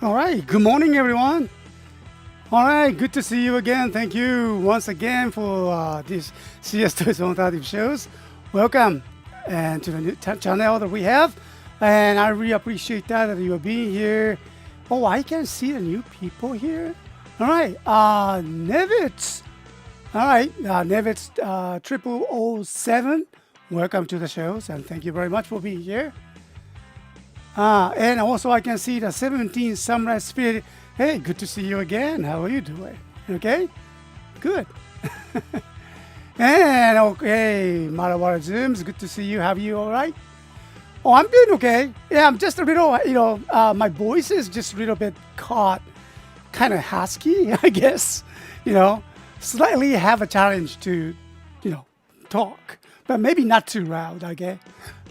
All right, good morning, everyone. All right, good to see you again. Thank you once again for this CSTOYS The Alternative Shows. Welcome and to the new channel that we have. And I really appreciate that you are being here. Oh, I can see the new people here. All right, Nevitz. All right, Nevitz 0007. Welcome to the shows and thank you very much for being here. And also I can see the 17 Samurai Spirit. Hey, good to see you again. How are you doing? Okay? Good. And okay, Marawara Zooms, good to see you. Have you all right? Oh, I'm doing okay. Yeah, I'm just a little, my voice is just a little bit caught, kind of husky, I guess. Slightly have a challenge to, talk. But maybe not too loud, okay?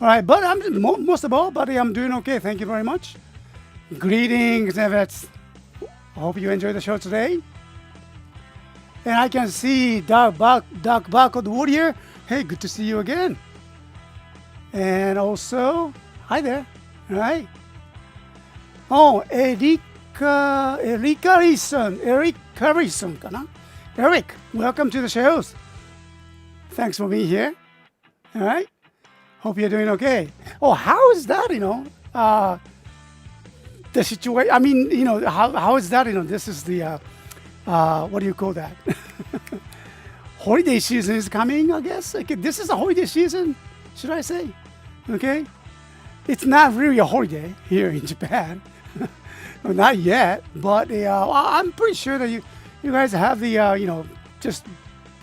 All right, but I'm most of all, buddy, I'm doing okay. Thank you very much. Greetings, Nevets. I hope you enjoy the show today. And I can see Dark Barcode Warrior. Hey, good to see you again. And also, hi there. All right. Oh, Eric Harrison, kana? Eric, welcome to the shows. Thanks for being here. All right. Hope you're doing okay. Oh, how is that, the situation? I mean, how is that, this is the, what do you call that? Holiday season is coming, I guess. Okay, this is a holiday season, should I say? Okay. It's not really a holiday here in Japan. Well, not yet, but I'm pretty sure that you guys have the, just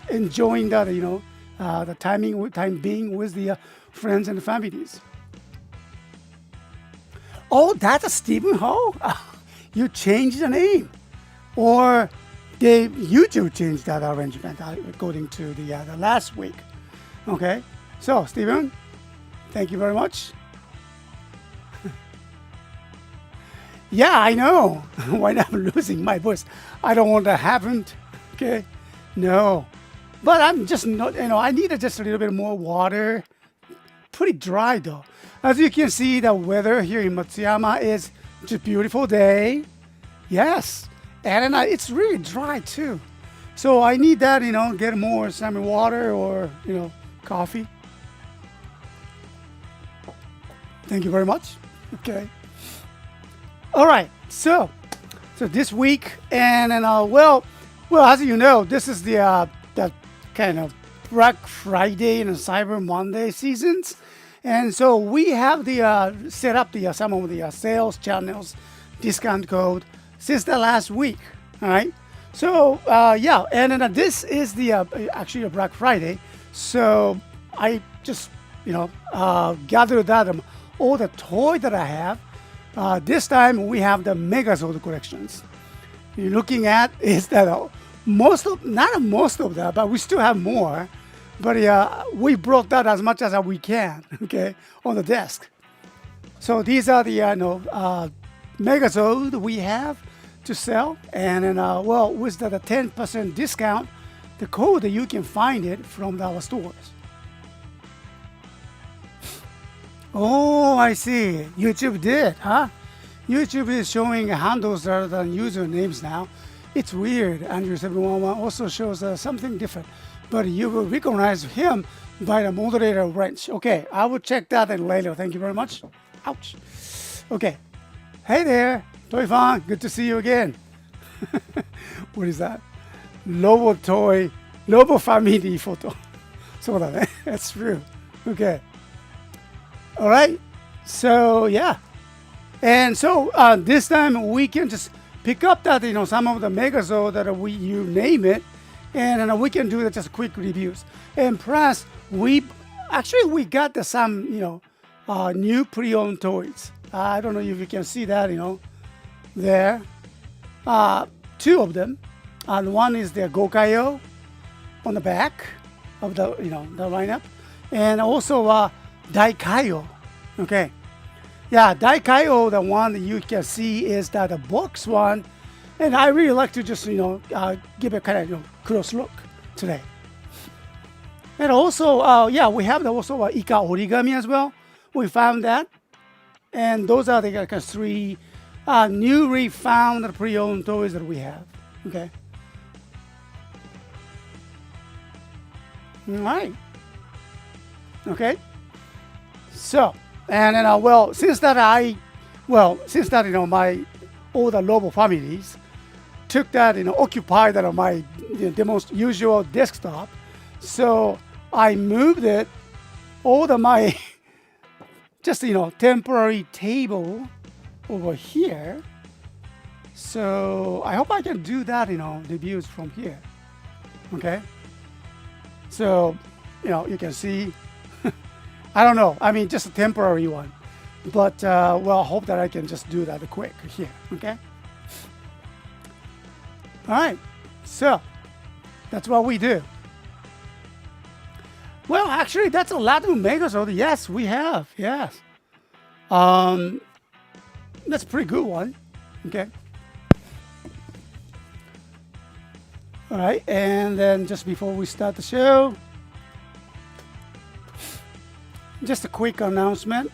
enjoying that, the time being with the friends and families. Oh, that's a Stephen Ho. You changed the name, or YouTube changed that arrangement according to the last week. Okay, so Stephen, thank you very much. Yeah, I know. When I'm losing my voice, I don't want that happen. Okay, no. But I'm just not, I need just a little bit more water. Pretty dry though. As you can see, the weather here in Matsuyama is just a beautiful day. Yes. And it's really dry too. So I need that, get more some water or, coffee. Thank you very much. Okay. All right. So this week, and well, as you know, this is the kind of Black Friday and Cyber Monday seasons, and so we have the set up the some of the sales channels, discount code since the last week. All right, so yeah, and then this is the actually a Black Friday, so I just gathered that all the toy that I have. This time we have the Megazord collections. You're looking at is that not most of that, but we still have more. But we brought that as much as we can, okay, on the desk. So these are the Megazord we have to sell, and then well, with the 10% discount, the code you can find it from our stores. Oh, I see. YouTube did, huh? YouTube is showing handles rather than usernames now. It's weird. Andrew711 also shows something different, but you will recognize him by the moderator wrench. Okay, I will check that in later. Thank you very much. Ouch. Okay. Hey there, Toy Fan. Good to see you again. What is that? Lobo family photo. So that's true. Okay. All right. So yeah. And so this time we can just pick up that some of the Megazord that you name it, and we can do just quick reviews. And plus we got some new pre-owned toys. I don't know if you can see that there. Two of them. One is the Gokayo on the back of the the lineup, and also Daikayo. Okay. Yeah, Daikayo, the one that you can see is that the box one, and I really like to just give a kind of close look today. And also, yeah, we have also Ika origami as well. We found that, and those are the three newly found pre-owned toys that we have. Okay. All right. Okay. So, and then since that my older Lobo families took that occupied that my the most usual desktop, so I moved it all my just temporary table over here. So I hope I can do that reviews from here. Okay. So you can see. I don't know. I mean, just a temporary one, but I hope that I can just do that quick here. Okay. All right. So that's what we do. Well, actually, that's a lot of Megazord. Yes, we have. Yes. That's a pretty good one. Okay. All right. And then just before we start the show, just a quick announcement.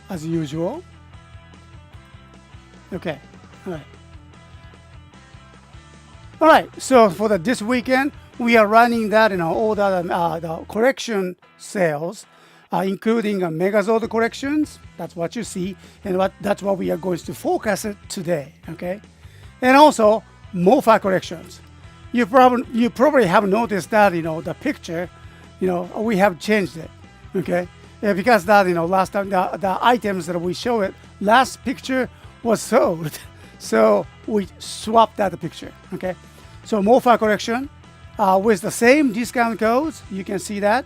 As usual. Okay. All right. All right, so for this weekend, we are running that all the collection sales, including Megazord collections. That's what you see, and that's what we are going to focus on today. Okay, and also MOFA collections. You probably have noticed that the picture, we have changed it. Okay, because that last time the items that we show it last picture was sold. So we swapped that picture. Okay, so MOFA collection with the same discount codes. You can see that.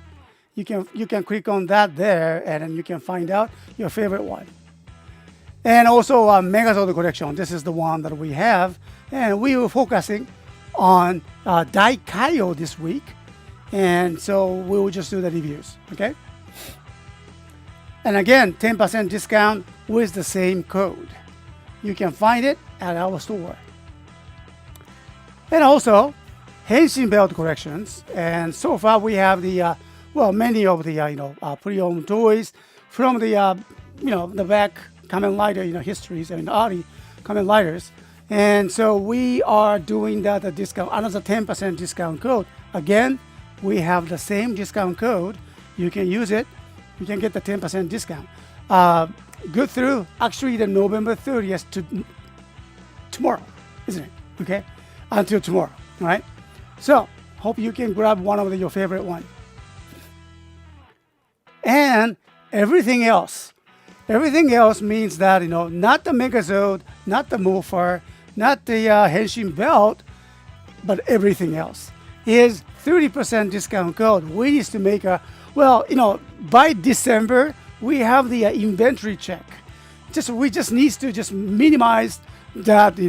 You can click on that there, and then you can find out your favorite one. And also Megazord collection. This is the one that we have, and we were focusing on Daikaio this week, and so we will just do the reviews. Okay. And again, 10% discount with the same code. You can find it at our store. And also, Henshin belt collections. And so far we have the, many of the, pre-owned toys from the, the back Kamen Rider, histories and early Kamen Riders. And so we are doing that discount, another 10% discount code. Again, we have the same discount code. You can use it. You can get the 10% discount. Good through actually the November 30th to tomorrow, isn't it? Okay, until tomorrow. All right. So hope you can grab one of your favorite one. And everything else means that not the Megazord, not the Morpher, not the Henshin belt, but everything else is 30% discount code. We need to make by December. We have the inventory check. We just need to minimize that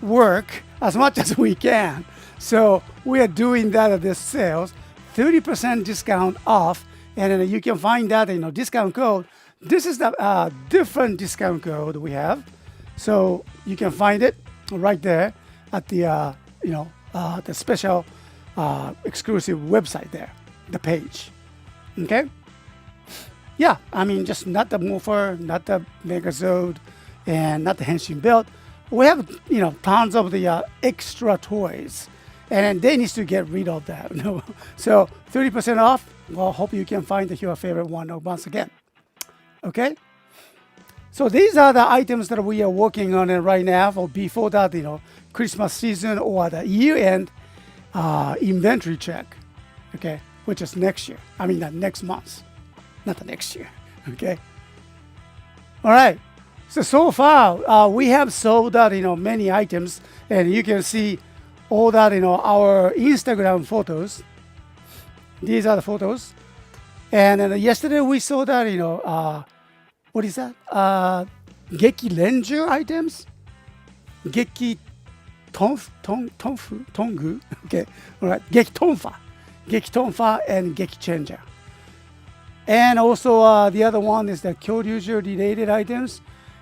work as much as we can. So we are doing that at this sales, 30% discount off, and then you can find that discount code. This is the different discount code we have, so you can find it right there at the the special exclusive website there, the page. Okay. Yeah, I mean, just not the Morpher, not the Megazord, and not the Henshin belt. We have, tons of the extra toys, and they need to get rid of that. So 30% off. Well, hope you can find your favorite one once again. Okay. So these are the items that we are working on right now for before that, Christmas season or the year-end inventory check. Okay, which is next year. I mean, next month. Not the next year. Okay. All right. So far we have sold out many items, and you can see all that our Instagram photos. These are the photos, and then yesterday we saw that what is that? Geki Ranger items. Geki Tongu. Okay. All right. Geki Tonfa and Geki Changer. And also the other one is the Kyoryuger related items,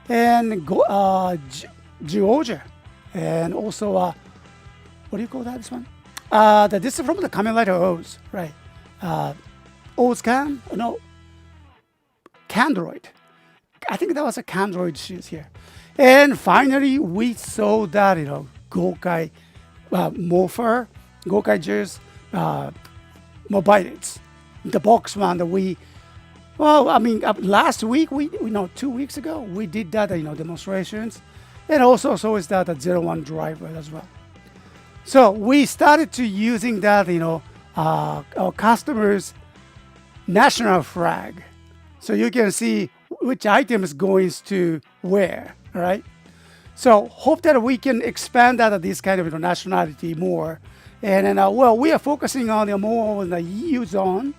and Georgia, and also what do you call that? This one? This is from the Kamen Rider O's, right? Candroid, I think that was a Kandroid shoes here. And finally, we saw that, Gokai Morpher, Gokai Juice, Mobiles. The box one that last week, 2 weeks ago, we did that, demonstrations. And also, so is that a 01 driver as well. So we started to using that, our customers' national flag. So you can see which items going to where, all right? So hope that we can expand that this kind of nationality more. And then, we are focusing on more on the EU zone.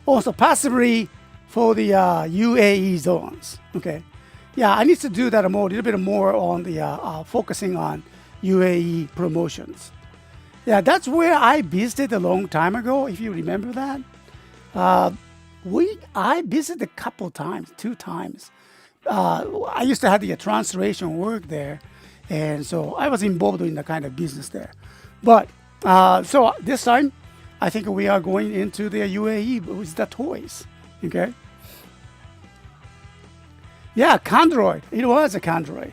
Also, possibly for the UAE zones. Okay, yeah, I need to do that a little bit more on the focusing on UAE promotions. Yeah, that's where I visited a long time ago. If you remember that, I visited a couple times, 2 times. I used to have the translation work there, and so I was involved in the kind of business there. But so this time, I think we are going into the UAE with the toys. Okay. Yeah, Kandroid. It was a Kandroid.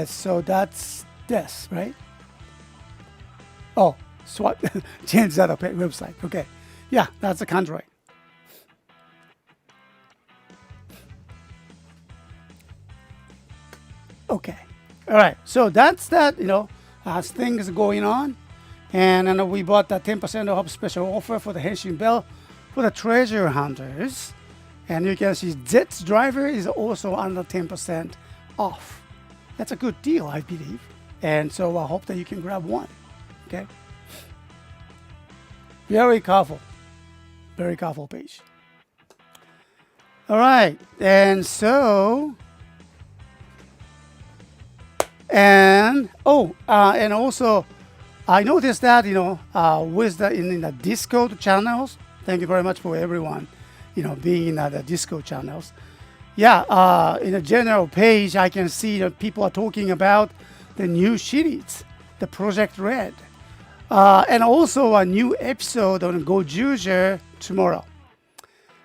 So that's this, right? Oh, swap. Change that up website. Okay. Yeah, that's a Kandroid. Okay. All right. So that's that, as things going on. And then we bought that 10% off special offer for the Henshin Bell for the treasure hunters. And you can see Zet's driver is also under 10% off. That's a good deal, I believe. And so I hope that you can grab one. Okay. Very colorful page. All right. And so, and also, I noticed that, with in the Discord channels, thank you very much for everyone, being in the Discord channels. Yeah, in the general page, I can see that people are talking about the new series, the Project Red, and also a new episode on Gojuja tomorrow.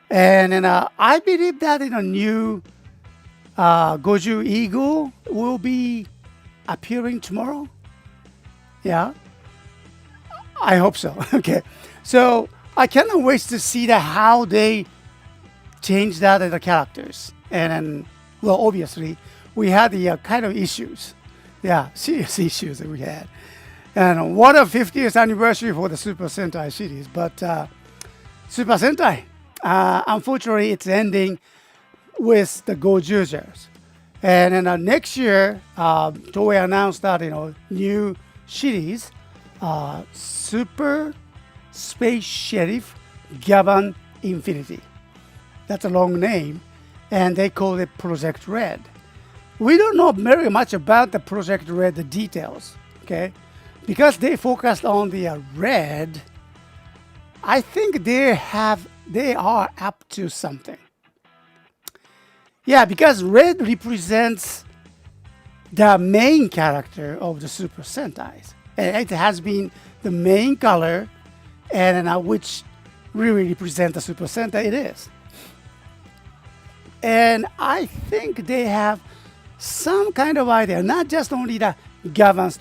And then I believe that in a new Goju Eagle will be appearing tomorrow. Yeah. I hope so. Okay. So I cannot wait to see how they change that in the characters. And then, obviously, we had the kind of issues. Yeah, serious issues that we had. And what a 50th anniversary for the Super Sentai series. But Super Sentai, unfortunately, it's ending with the Gojujas. And then next year, Toei announced that, new series, Super Space Sheriff Gavan Infinity. That's a long name, and they call it Project Red. We don't know very much about the Project Red, the details, okay? Because they focused on the red, I think they are up to something. Yeah, because red represents the main character of the Super Sentais. And it has been the main color, and which really represents the Super Sentai it is. And I think they have some kind of idea, not just only the Gavans,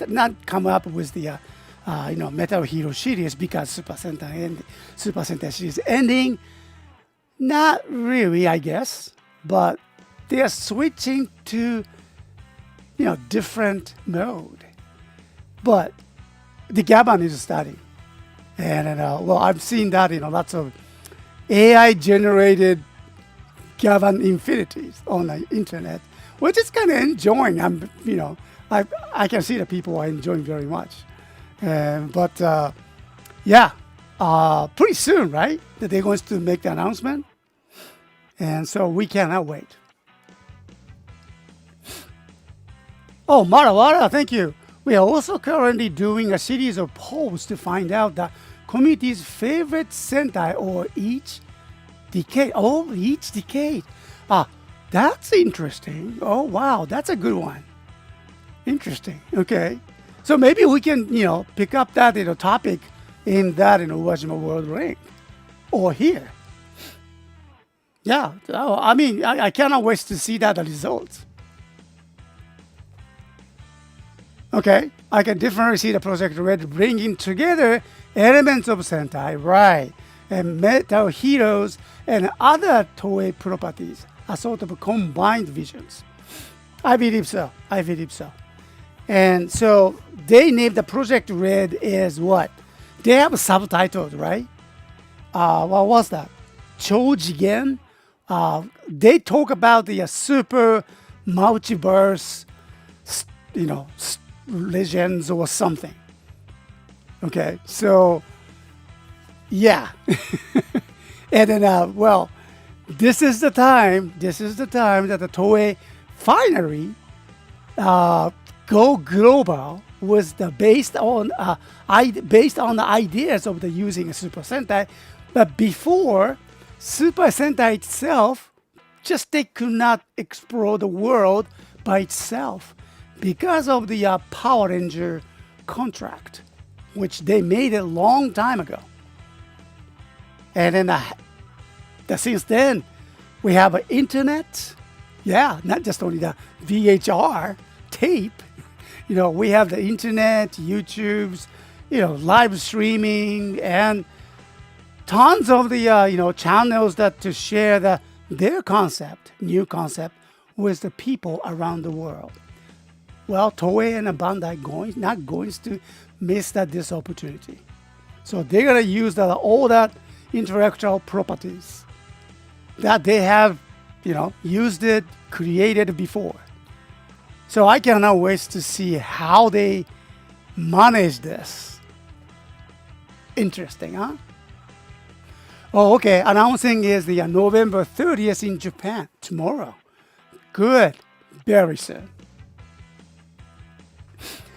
not come up with the Metal Hero series because Super Sentai series ending. Not really, I guess, but they are switching to different mode. But the Gavan is starting, and I've seen that lots of AI generated Gavan infinities on the internet, which is kind of enjoying. I can see that people are enjoying very much. But pretty soon, right? That they're going to make the announcement, and so we cannot wait. Oh, Marawara, thank you. We are also currently doing a series of polls to find out the community's favorite Sentai or each decade. Oh, each decade. That's interesting. Oh, wow, that's a good one. Interesting. Okay. So maybe we can, pick up that topic in that Uwajima World Ring or here. Yeah, I mean, I cannot wait to see that results. Okay, I can definitely see the Project Red bringing together elements of Sentai, right, and metal heroes and other Toei properties, a sort of combined visions. I believe so. I believe so. And so they named the Project Red as what? They have subtitles, right? What was that? Chojigen. They talk about the super multiverse, you know, legends or something. Okay, so yeah, and then well, this is the time. This is the time that the Toei finally go global with the based on the ideas of the using Super Sentai, but before Super Sentai itself, just they could not explore the world by itself because of the Power Ranger contract, which they made a long time ago. And then since then, we have an internet. Yeah, not just only the VHR tape. You know, we have the internet, YouTube's, you know, live streaming, and tons of the channels that to share their concept, new concept, with the people around the world. Well, Toei and Bandai not going to miss this opportunity. So they're gonna use all that intellectual properties that they have, used it, created before. So I cannot wait to see how they manage this. Interesting, huh? Oh, okay. Announcing is the November 30th in Japan tomorrow. Good. Very soon.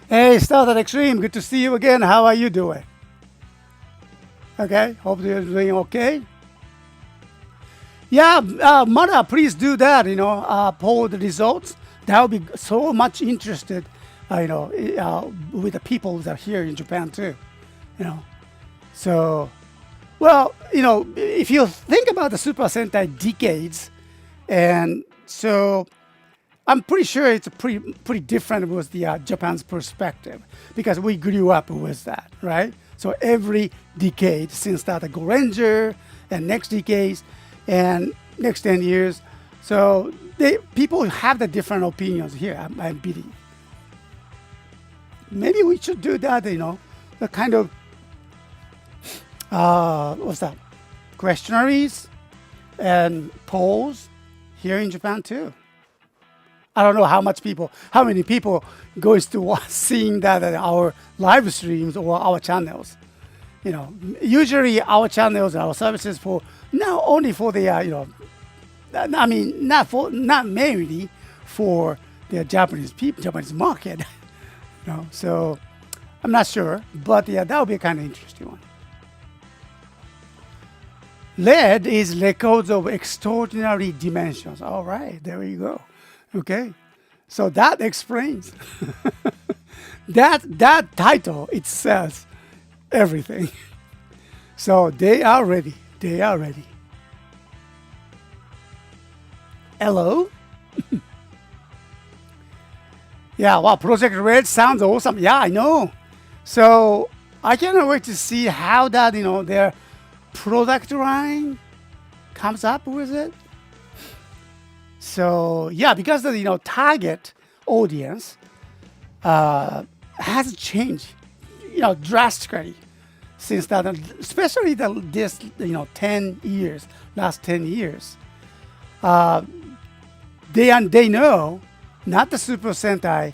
Hey, Started Extreme. Good to see you again. How are you doing? Okay. Hope you're doing okay. Yeah, Mara, please do that. Poll the results. That will be so much interested. With the people that are here in Japan too. So. Well, if you think about the Super Sentai decades, and so I'm pretty sure it's pretty different with the Japan's perspective because we grew up with that, right? So every decade since that, the Go Ranger, and next decades, and next 10 years, so people have the different opinions here. I believe. Maybe we should do that. The kind of what's that? Questionnaires and polls here in Japan too. I don't know how many people goes to seeing that at our live streams or our channels. Usually our channels and our services for not only for the not mainly for the Japanese people, Japanese market. So I'm not sure, but yeah, that would be a kind of interesting one. Lead is records of extraordinary dimensions. All right, there you go. Okay, so that explains that title. It says everything. So they are ready. They are ready. Hello. Yeah, wow, Project Red sounds awesome. Yeah, I know. So I cannot wait to see how that their product line comes up with it. So yeah, because the target audience has changed drastically since that, especially this 10 years, last 10 years. They know not the Super Sentai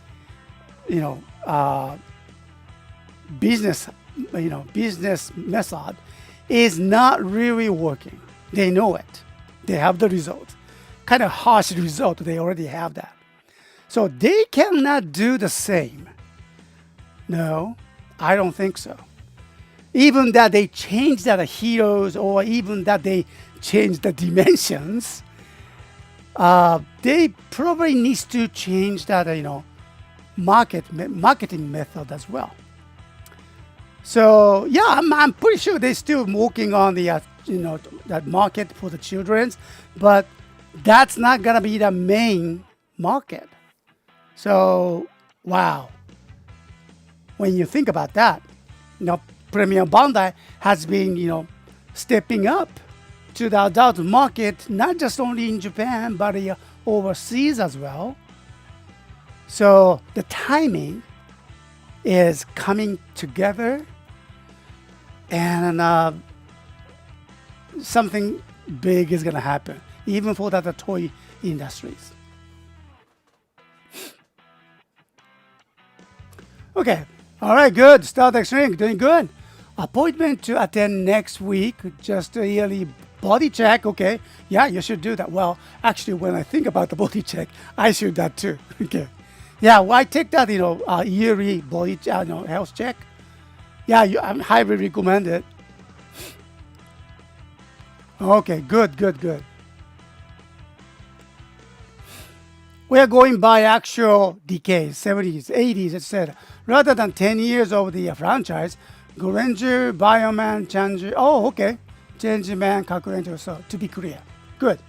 business method is not really working. They know it. They have the result. Kind of harsh result. They already have that. So they cannot do the same. No, I don't think so. Even that they change the heroes, or even that they change the dimensions, they probably needs to change that marketing method as well. So yeah, I'm pretty sure they're still working on the that market for the children's, but that's not gonna be the main market. So wow, when you think about that, Premium Bandai has been stepping up to the adult market, not just only in Japan but overseas as well. So the timing is coming together, and something big is gonna happen, even for the toy industries. Okay, all right, good. Stardust Ring, doing good. Appointment to attend next week, just a yearly body check. Okay, yeah, you should do that. Well, actually, when I think about the body check, I should do that too. Okay, yeah, well, I take that yearly body health check. Yeah, I highly recommend it. Okay, good, good, good. We are going by actual decades, 70s, 80s, etc. Rather than 10 years of the franchise, Granger, Bioman, Change. Oh, okay. Changeman, Kakuranger. So, to be clear. Good.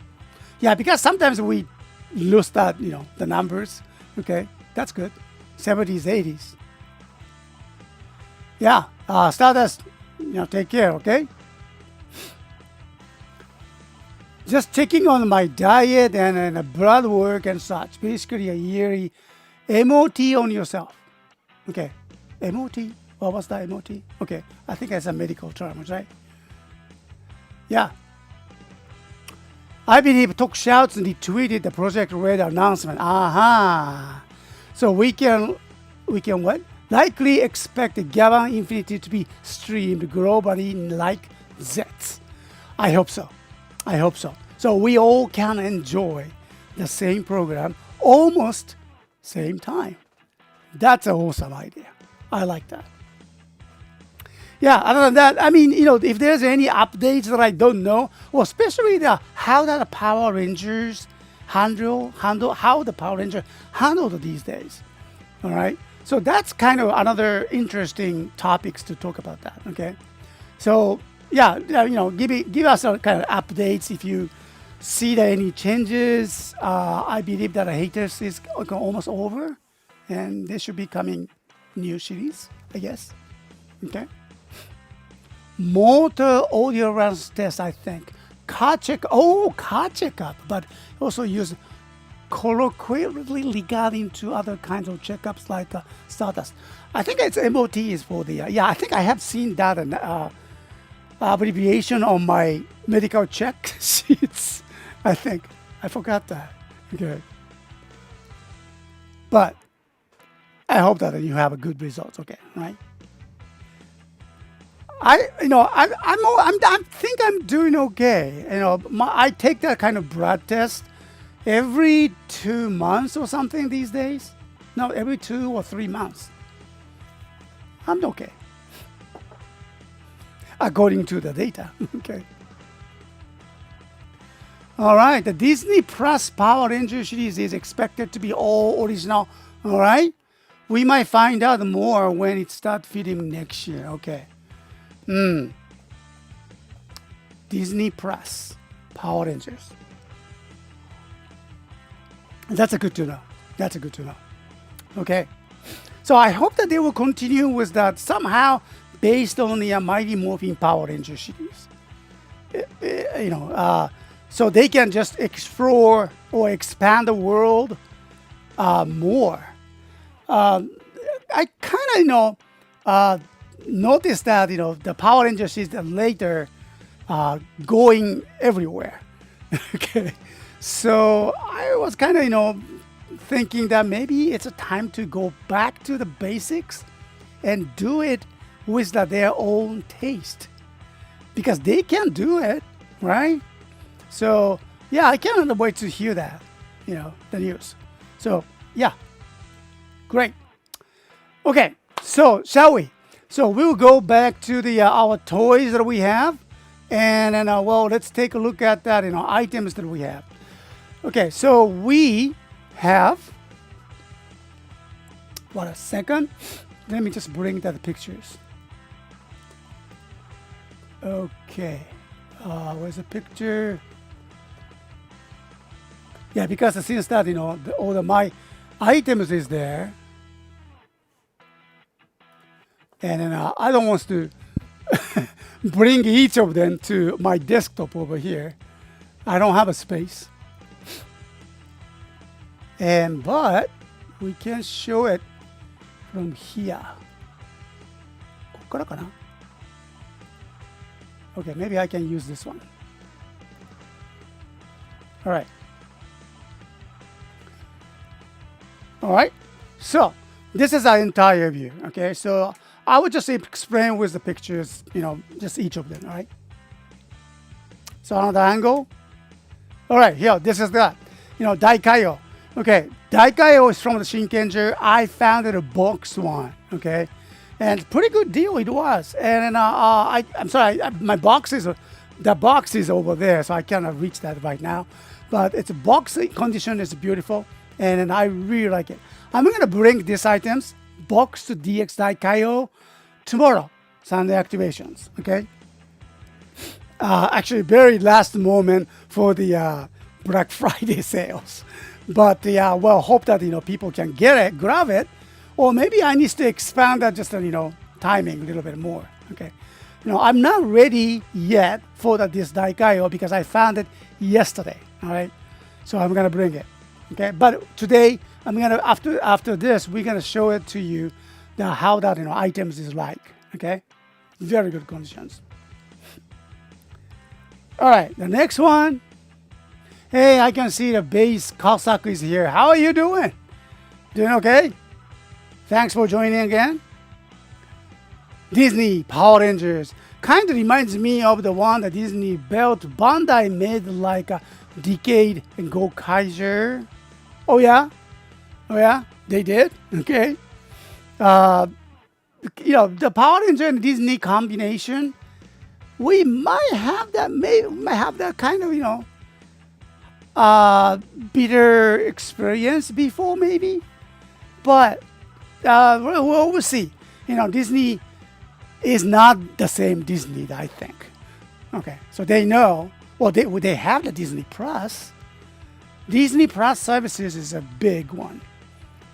Yeah, because sometimes we lose that, the numbers. Okay, that's good. 70s, 80s. Yeah, Stardust, take care, okay? Just checking on my diet and blood work and such. Basically, a yearly MOT on yourself. Okay, MOT. What was that MOT? Okay, I think that's a medical term, right? Yeah. I believe Tokushouts retweeted the Project Red announcement. Aha. So we can what? Likely expect the Gavan Infinity to be streamed globally like Zets. I hope so. I hope so. So we all can enjoy the same program almost same time. That's an awesome idea. I like that. Yeah, other than that, I mean, if there's any updates that I don't know, well, especially how the Power Rangers handle how the Power Rangers handled these days. All right. So that's kind of another interesting topics to talk about that. Okay. So yeah, give us a kind of updates if you see that any changes. I believe that Haters is almost over, and there should be coming new series, I guess. Okay. Motor audio runs test, I think. Car checkup, but also use colloquially regarding to other kinds of checkups like Stardust. I think it's MOT is for the, I think I have seen that abbreviation on my medical check sheets. I think. I forgot that. Okay. But I hope that you have a good results, okay, right? I think I'm doing okay. I take that kind of blood test every 2 months or something these days. No, every 2 or 3 months. I'm okay, according to the data. Okay. All right, the Disney Plus Power Ranger series is expected to be all original. All right, we might find out more when it starts filming next year. Okay. Disney Plus Power Rangers. That's a good to know. That's a good to know. Okay. So I hope that they will continue with that somehow based on the Mighty Morphin Power Ranger series. So they can just explore or expand the world more. I kind of noticed that the Power Rangers is later going everywhere. Okay, so I was kind of thinking that maybe it's a time to go back to the basics and do it with their own taste, because they can do it, right? So yeah, I cannot wait to hear that, the news. So yeah, great. Okay, so shall we? So we'll go back to our toys that we have, and then let's take a look at that items that we have. Okay, so we have what a second. Let me just bring the pictures. Okay, Where's the picture? Yeah, because since that, all the my items is there, and then I don't want to bring each of them to my desktop over here. I don't have a space. But we can show it from here. ここからかな? Okay, maybe I can use this one. All right. All right. So this is our entire view. Okay. So I would just explain with the pictures, just each of them. All right. So another angle. All right. Here, this is that. Daikayo. Okay. Daikayo is from the Shinkenger. I found it a box one. Okay. And pretty good deal it was. And I'm sorry, my box is the box is over there, so I cannot reach that right now. But it's a box condition is beautiful, and I really like it. I'm gonna bring these items, box to DX Daikayo, tomorrow, Sunday activations. Okay. Actually, very last moment for the Black Friday sales, but well, hope that people can get it, grab it. Or maybe I need to expand that just timing a little bit more. Okay, I'm not ready yet for this Daikayo because I found it yesterday. All right, so I'm gonna bring it. Okay, but today I'm gonna after this we're gonna show it to you how that items is like. Okay, very good conditions. All right, the next one. Hey, I can see the base Kosaku is here. How are you doing? Doing okay? Thanks for joining again. Disney Power Rangers kind of reminds me of the one that Disney built Bandai made like a Decade and Gokaiger. Oh yeah, they did. Okay. The Power Ranger and Disney combination, we might have that kind of bitter experience before maybe, but. We'll see. Disney is not the same Disney, I think. Okay, so they know. Well, they have the Disney Plus. Disney Plus services is a big one,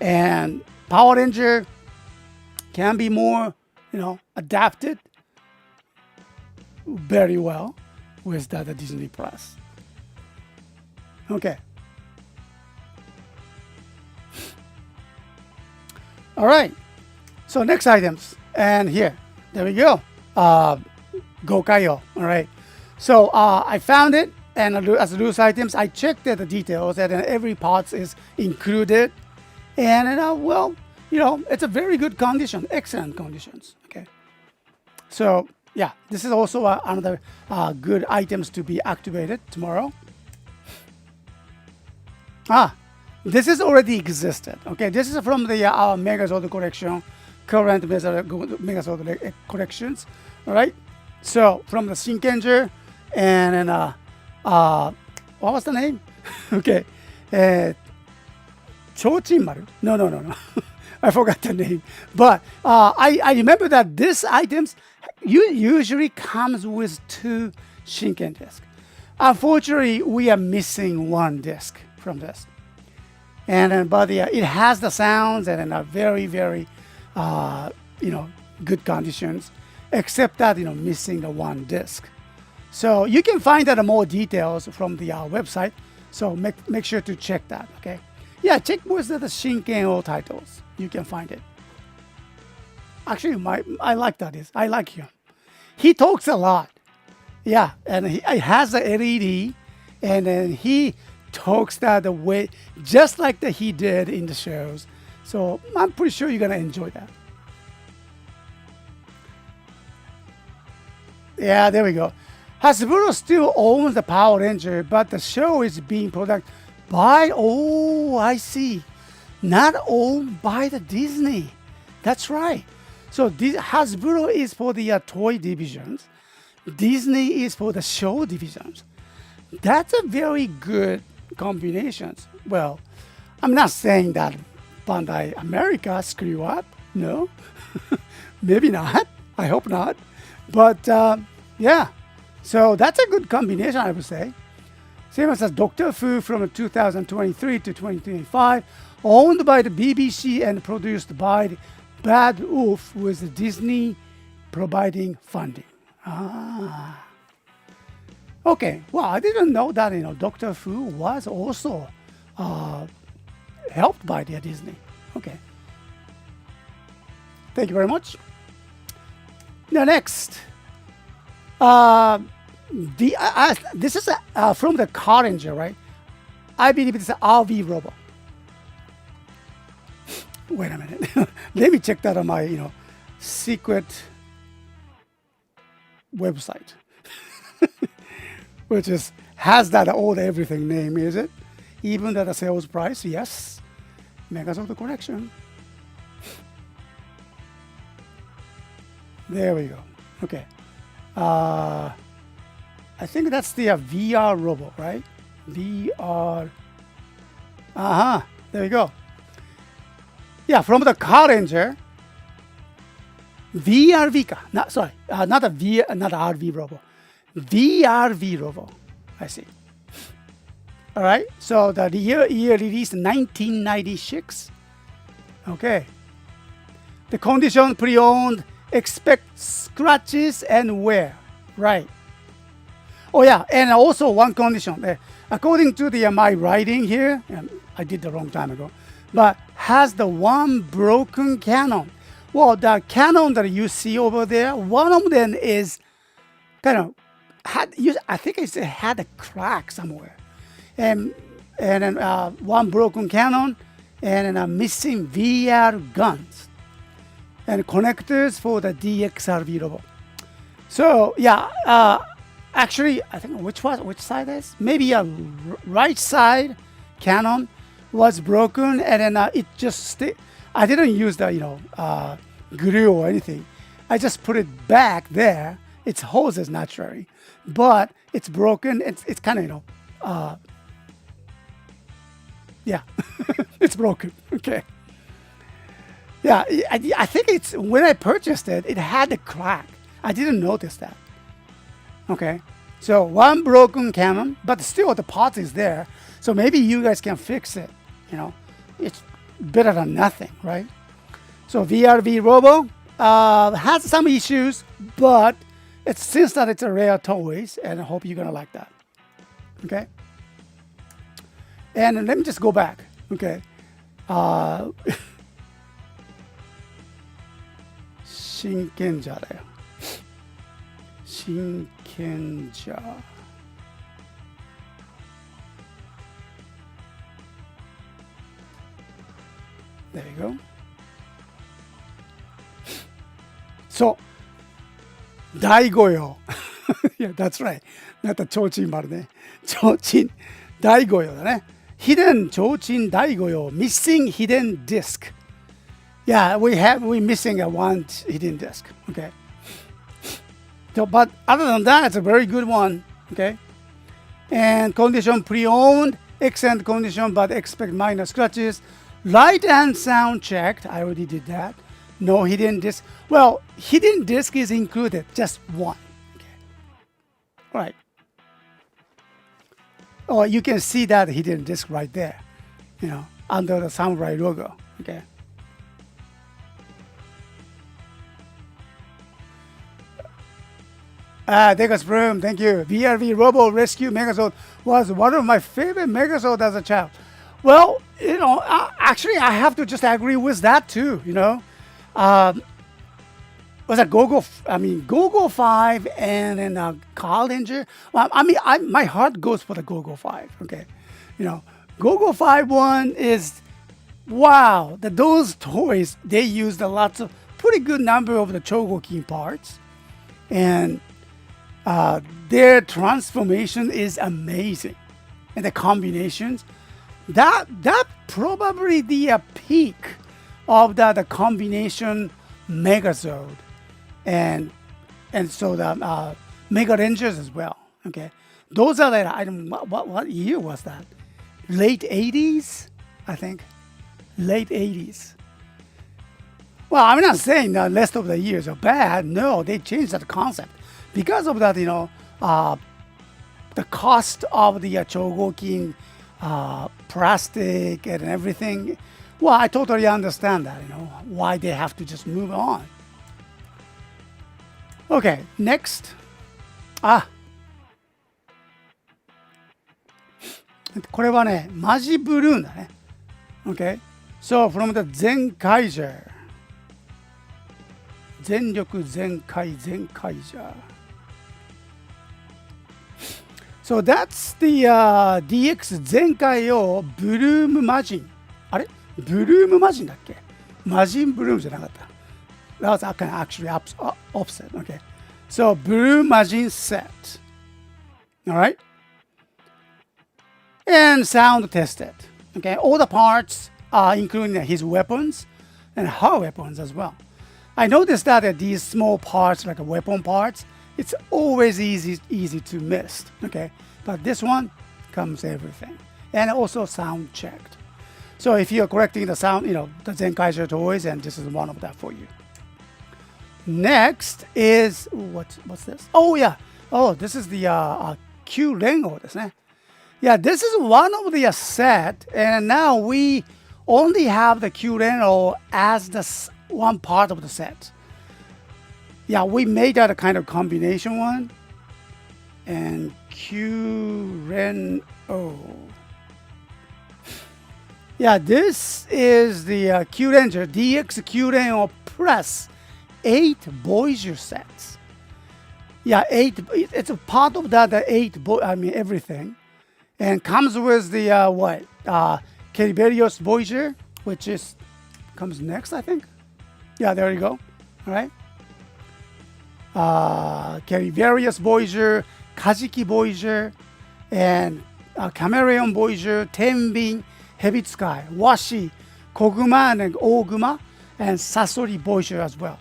and Power Ranger can be more, adapted very well with the Disney Plus. Okay. All right, so next items, and here, there we go, Gokaiyo. All right, so I found it, and as loose items, I checked the details, and every part is included, and well, it's a very good condition, excellent conditions. Okay, so yeah, this is also another good items to be activated tomorrow. This is already existed. Okay, this is from the our Megazord collection, current Megazord collections. All right. So from the Shinkenger, and then what was the name? Okay, Chochinmaru. No. I forgot the name. But I remember that this items usually comes with 2 Shinken discs. Unfortunately, we are missing 1 disc from this. And but it has the sounds and very good conditions, except that missing the 1 disc. So you can find out more details from the website. So make sure to check that. Okay, yeah, check with the Shinken titles. You can find it. Actually, I like that. I like him. He talks a lot. Yeah, and he has the LED, and then he talks that the way just like that he did in the shows. So I'm pretty sure you're gonna enjoy that. Yeah, there we go. Hasbro still owns the Power Ranger, but the show is being produced by, I see, not owned by the Disney. That's right. So Hasbro is for the toy divisions. Disney is for the show divisions. That's a very good combinations. Well, I'm not saying that Bandai America screw up. No, maybe not. I hope not. But yeah, So that's a good combination, I would say. Same as Doctor Who from 2023 to 2025, owned by the BBC and produced by Bad Wolf, with Disney providing funding. Okay, well, I didn't know that Doctor Who was also helped by the Disney. Okay, thank you very much. Now next, this is from the car engine, right? I believe it's an RV robot. Wait a minute. Let me check that on my secret website, which has that old everything name, is it? Even at the sales price, yes. Megazord collection. There we go. Okay. I think that's the VR robot, right? VR. There we go. Yeah, from the car engine. VRV car. Not a RV robot. VRV robot. I see. All right. So the year released 1996. Okay. The condition pre-owned. Expect scratches and wear. Right. Oh yeah, and also one condition. According to my writing here, I did the wrong time ago, but has the one broken cannon. Well, the cannon that you see over there, one of them is kind of I think it had a crack somewhere, and then one broken cannon, and then missing VR guns, and connectors for the DXRV robot. So yeah, actually, I think which side is? Maybe a right side cannon was broken, and then it just I didn't use the glue or anything. I just put it back there. It's hoses naturally, but it's broken. It's kind of yeah, it's broken. Okay. Yeah, I think it's when I purchased it, it had a crack. I didn't notice that. Okay, so one broken cannon, but still the part is there. So maybe you guys can fix it. It's better than nothing, right? So VRV Robo has some issues, but since that it's a rare toys, and I hope you're gonna like that. Okay. And let me just go back. Okay. 真賢者だよ。真賢者。There you go. So, 大御用。Yeah, that's right. なんか提灯丸ね。提灯大御用だね。Hidden 提灯大御用 missing hidden disc. Yeah, we're missing one hidden disc. Okay. So, but other than that, it's a very good one. Okay. And condition pre-owned, excellent condition, but expect minor scratches. Light and sound checked. I already did that. No hidden disc. Well, hidden disc is included, just one. Okay. All right. Oh, you can see that hidden disc right there, under the Samurai logo. Okay. Degas Broom, thank you. VRV Robo Rescue Megazord was one of my favorite Megazord as a child. Well, actually, I have to just agree with that too. Was it Go-Go 5 and then Carl Danger? Well, my heart goes for the Go-Go 5. Okay, Go-Go 5 one is wow. Those toys, they used a lots of pretty good number of the Chogokin parts, and their transformation is amazing, and the combinations. That probably the peak of the combination Megazord, and so the Mega Rangers as well. Okay, those are what year was that? Late 80s, I think. Late 80s. Well, I'm not saying the rest of the years are bad. No, they changed that concept because of that. the cost of the chogokin, plastic and everything. Well, I totally understand that, why they have to just move on. Okay, next. これはね、マジブルーンだね。Okay? So, from the 全開ジャー。全力全開全開ジャー。So, that's the DX 全開をブルームマジン。あれブルームマジンだっけマジンブルームじゃなかった。That was actually opposite. Okay. So, blue margin set. Alright? And sound tested. Okay. All the parts, including his weapons and her weapons as well. I noticed that these small parts, like weapon parts, it's always easy to miss. Okay. But this one comes everything. And also sound checked. So if you're collecting the sound, the Zenkaiser toys, and this is one of that for you. Next is what's this? Oh yeah. Oh, this is the Q Rengo ですね. Yeah, this is one of the set, and now we only have the Q Rengo as the one part of the set. Yeah, we made that a kind of combination one. And Q Rengo. Yeah, this is the Q Ranger DX Q Rengo Plus 8 Voyager sets. Yeah, 8. It's a part of that 8. Everything, and comes with the Keriberius Voyager, which comes next, I think. Yeah, there you go. All right. Keriberius Voyager, Kajiki Voyager, and Chameleon Voyager, Tenbin, Heavy Sky, Washi, Koguma, and Oguma, and Sasori Voyager as well.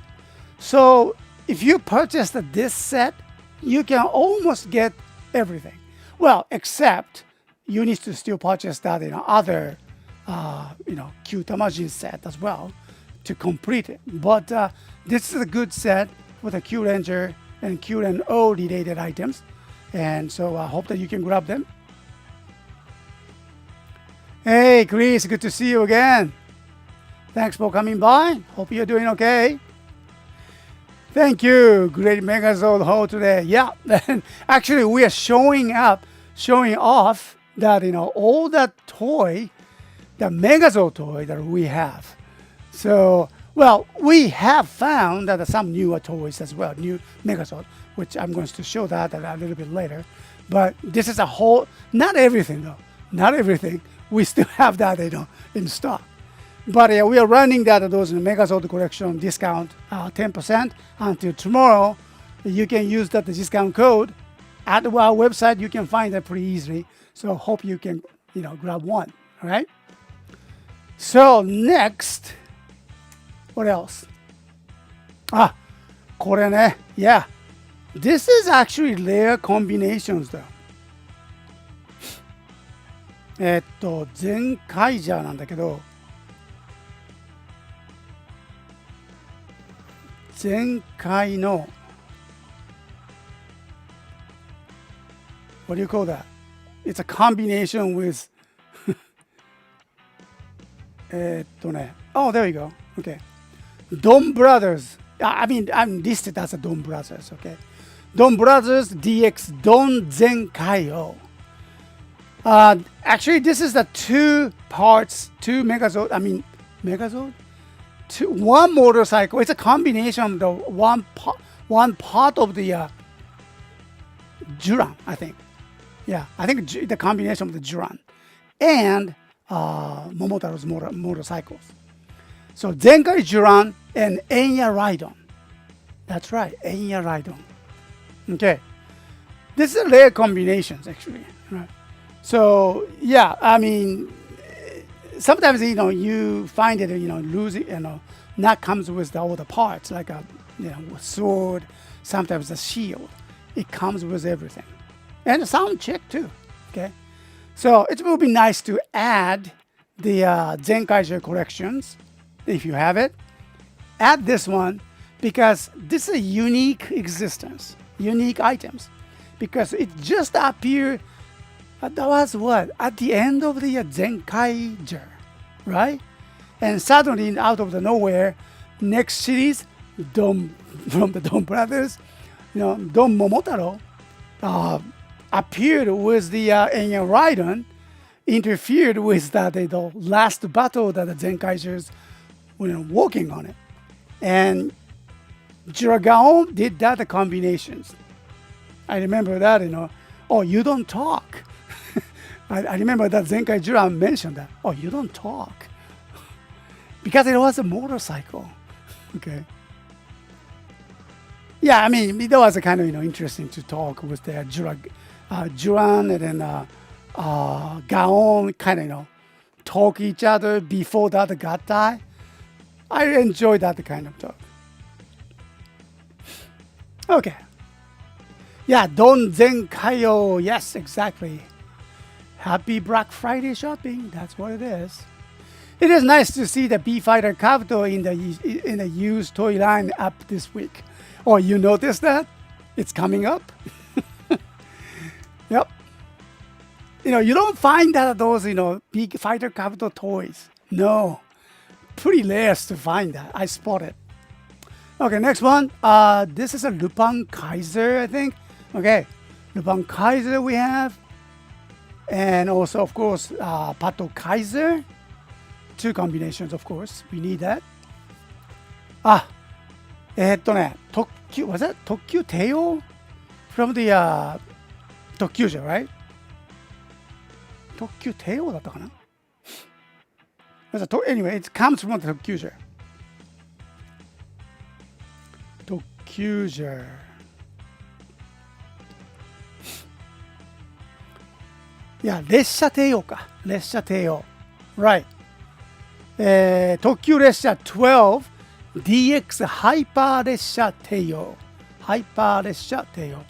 So if you purchase this set, you can almost get everything. Well, except you need to still purchase that other Q Tamajin set as well to complete it. But this is a good set with a Q Ranger and Q Ren-O related items. And so I hope that you can grab them. Hey, Chris, good to see you again. Thanks for coming by. Hope you're doing okay. Thank you. Great Megazord haul today. Yeah, actually we are showing off that, all that toy, the Megazord toy that we have. So, well, we have found that some newer toys as well, new Megazord, which I'm going to show that a little bit later. But this is a whole, not everything though, not everything. We still have that, in stock. But we are running those Megazord collection discount 10% until tomorrow. You can use that discount code at our website. You can find that pretty easily. So hope you can, grab one. All right. So next, what else? Kore. Yeah, this is actually rare combinations though. 全カイジャーなんだけど、前回の what do you call that? It's a combination with oh, there you go. Okay. Don Brothers. I'm listed as a Don Brothers, okay? Don Brothers DX Don Zenkaiyo. Actually, this is the two Megazord. Megazord? One motorcycle. It's a combination of the one part of the Juran, I think. Yeah, I think the combination of the Juran and Momotaro's motorcycles. So Zenkai Juran and Enya Raidon. That's right, Enya Raidon. Okay, this is rare combinations actually. Right. So yeah, sometimes you find it losing not comes with all the parts like a sword, sometimes a shield. It comes with everything, and a sound check too. Okay, so it will be nice to add the Zenkaiser collections if you have it. Add this one because this is a unique existence, unique items. because it just appeared. That was what? At the end of the Zenkaiger, right? And suddenly, out of the nowhere, next series, Dom from the Dom brothers, Dom Momotaro appeared with the and Raiden interfered with the last battle that the Zenkaisers were working on it. And Jiragaon did that the combinations. I remember that, oh, you don't talk. I remember that Zenkai Jira mentioned that. Oh, you don't talk. Because it was a motorcycle. Okay. Yeah, I mean, it was kind of, interesting to talk with the Juran and then Gaon kind of, talk each other before that Gatai. I enjoy that kind of talk. Okay. Yeah, Don Zenkaio. Yes, exactly. Happy Black Friday shopping. That's what it is. It is nice to see the B-Fighter Kabuto in the used toy line up this week. Oh, you noticed that? It's coming up. Yep. You don't find that those, big Fighter Kabuto toys. No. Pretty rare to find that. I spotted. Okay, next one. This is a Lupin Kaiser, I think. Okay. Lupin Kaiser we have. And also, of course, Pato Kaiser. 2 combinations, of course. We need that. Tokkyu, was that Tokkyu Teo? From the Tokkuja, right? Tokkyu Teo だったかな? Anyway, it comes from the Tokkuja. Tokkuja. Yeah, 列車帝王か。列車帝王。Right. 特急列車12 DX ハイパー列車帝王。ハイパー列車帝王。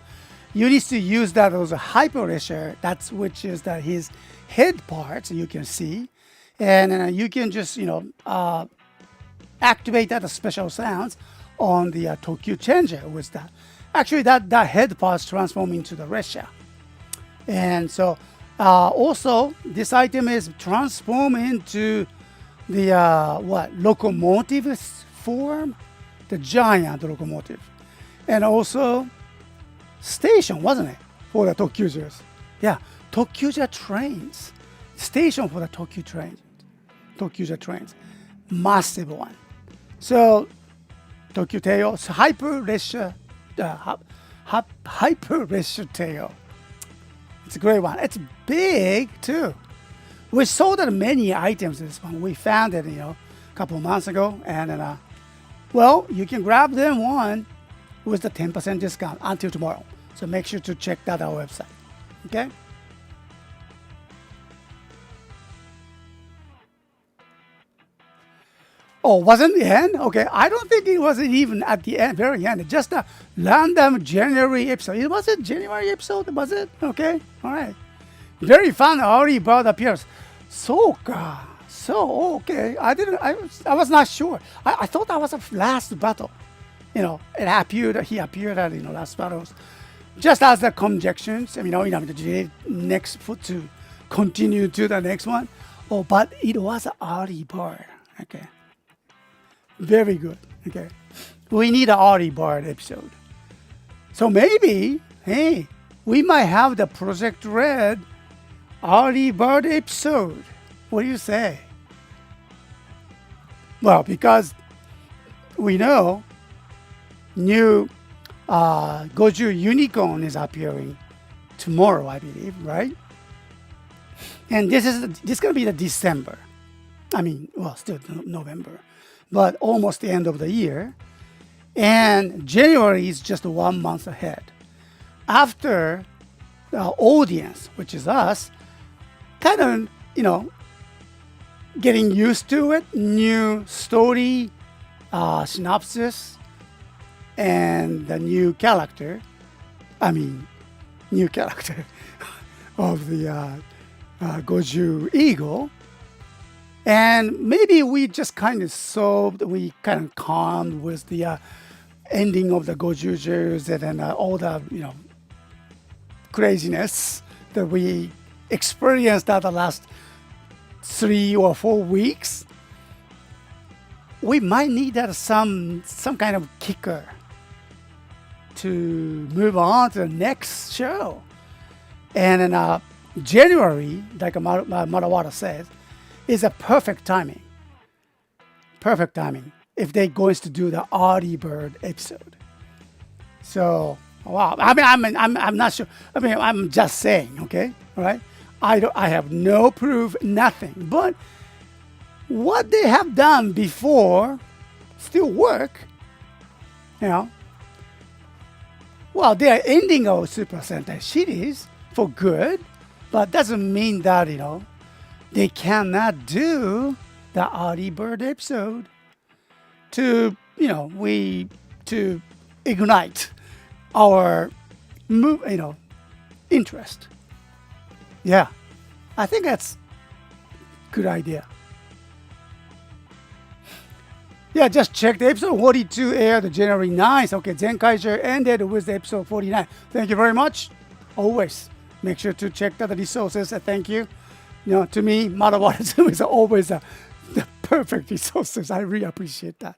You need to use that as a hyper列車. That's which is that his head parts you can see. And you can just, activate that special sounds on the Tokyu changer with that. Actually, that head parts transform into the Resha. And so, also, this item is transformed into the, locomotive form? The giant locomotive. And also, station, wasn't it? For the Tokyujas. Yeah, Tokyuja trains. Station for the Tokyuja trains. Massive one. So, Tokyu Teo, Hyper Resha Teo. It's a great one. It's big too. We sold many items this one. We found it, a couple of months ago. And you can grab them one with the 10% discount until tomorrow. So make sure to check that our website. Okay? Oh, wasn't the end? Okay, I don't think it was even at the end, very end. Just a random January episode. It wasn't January episode, was it? Okay, all right. Very fun. Early bird appears. So okay. I was not sure. I thought that was the last battle. He appeared at last battles. Just as the conjectures. The next foot to continue to the next one. Oh, but it was an early bird. Okay. Very good. Okay. We need an early bird episode. So maybe, hey, we might have the Project Red early bird episode. What do you say? Well, because we know new Goju Unicorn is appearing tomorrow, I believe, right? And this is going to be the December. Still November. But almost the end of the year. And January is just 1 month ahead. After the audience, which is us, kind of, getting used to it, new story, synopsis, and the new character of the Goju Eagle. And maybe we just kind of calmed with the ending of the Gojujers and then all the, craziness that we experienced at the last 3 or 4 weeks, we might need some kind of kicker to move on to the next show. And in January, like Marawara says, is a perfect timing. Perfect timing if they're going to do the early bird episode. So, wow. I mean, I'm not sure. I mean, I'm just saying, okay? All right? I have no proof, nothing. But what they have done before still work, you know. Well, they are ending our Super Sentai series for good, but doesn't mean that, you know, they cannot do the early bird episode to, you know, to ignite our interest. Yeah, I think that's a good idea. Yeah, just check the episode 42 aired January 9th. Okay, Zenkaiser ended with episode 49. Thank you very much. Always make sure to check the resources. Thank you. You know, to me, Marawara is always the perfect resources. I really appreciate that.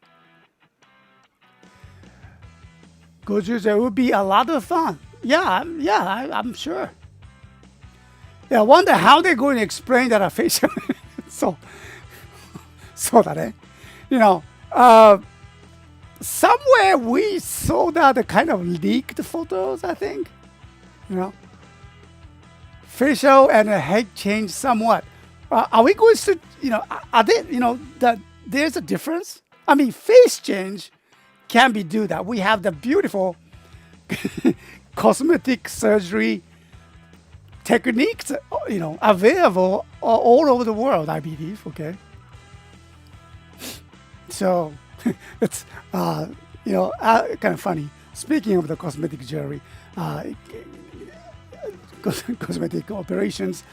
Goju's would be a lot of fun. Yeah, I'm sure. Yeah, I wonder how they're going to explain that facial. so that, you know, somewhere we saw that the kind of leaked photos, I think. You know, facial and head change somewhat. Are we going to, you know, are they, you know, that there's a difference? I mean, face change can be do that. We have the beautiful cosmetic surgery techniques, you know, available all over the world, I believe. Okay. So it's you know, kind of funny. Speaking of the cosmetic jewelry, cosmetic operations.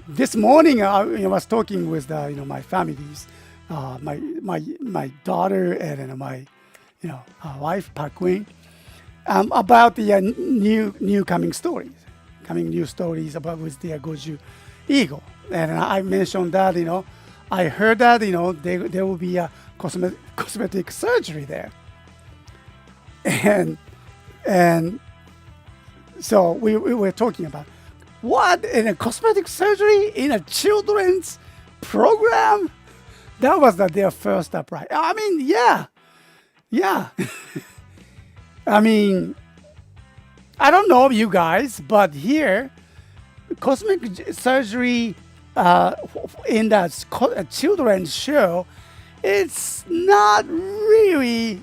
This morning, I was talking with my families, my daughter and my wife Park Queen, about the new coming new stories about with the Goju Eagle, and I mentioned that I heard that there will be a cosmetic surgery there, and so we were talking about what in a cosmetic surgery in a children's program. That was their first upright. I mean, yeah. I mean, I don't know you guys, but here, cosmetic surgery in that children's show, it's not really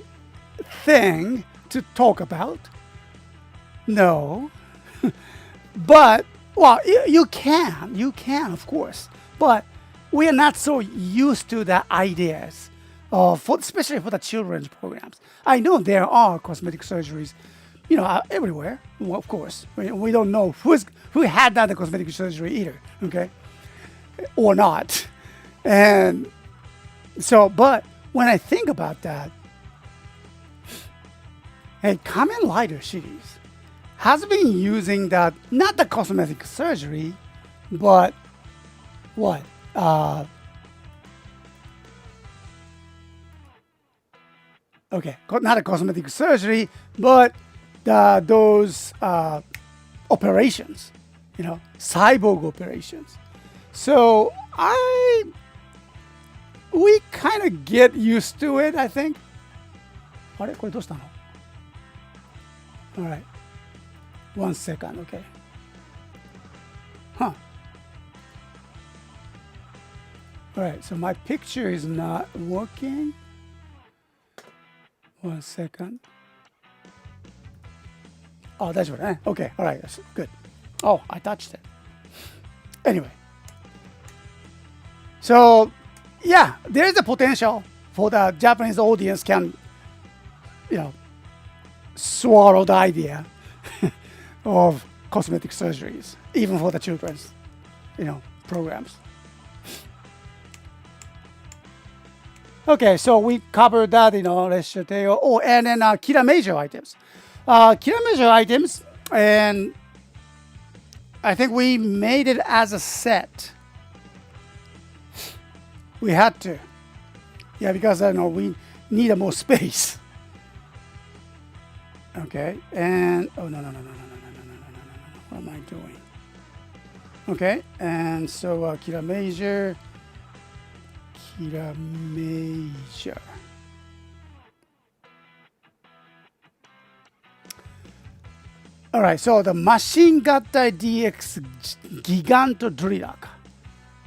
a thing to talk about. No. But, well, you can, of course. But we are not so used to the ideas, especially for the children's programs. I know there are cosmetic surgeries, everywhere, well, of course. We don't know who had that cosmetic surgery either, okay? Or not. And so, but when I think about that, a Kamen Rider series has been using that, not the cosmetic surgery, but what? Okay, not a cosmetic surgery, but those operations, cyborg operations. So we kind of get used to it, I think. あれこれどうしたの? All right. 1 second, okay. Huh. All right, so my picture is not working. 1 second. Oh, that's right. Okay, all right, that's good. Oh, I touched it. Anyway. So, yeah, there's a potential for the Japanese audience can, swallow the idea of cosmetic surgeries, even for the children's, programs. Okay, so we covered that, let's show you. Oh, and then killer major items. Killer major items, and I think we made it as a set. We had to. Yeah, because I know we need more space. Okay, and oh no. What am I doing? Okay, and so Kira Major. All right, so the Machine Gattai DX Giganto Driller.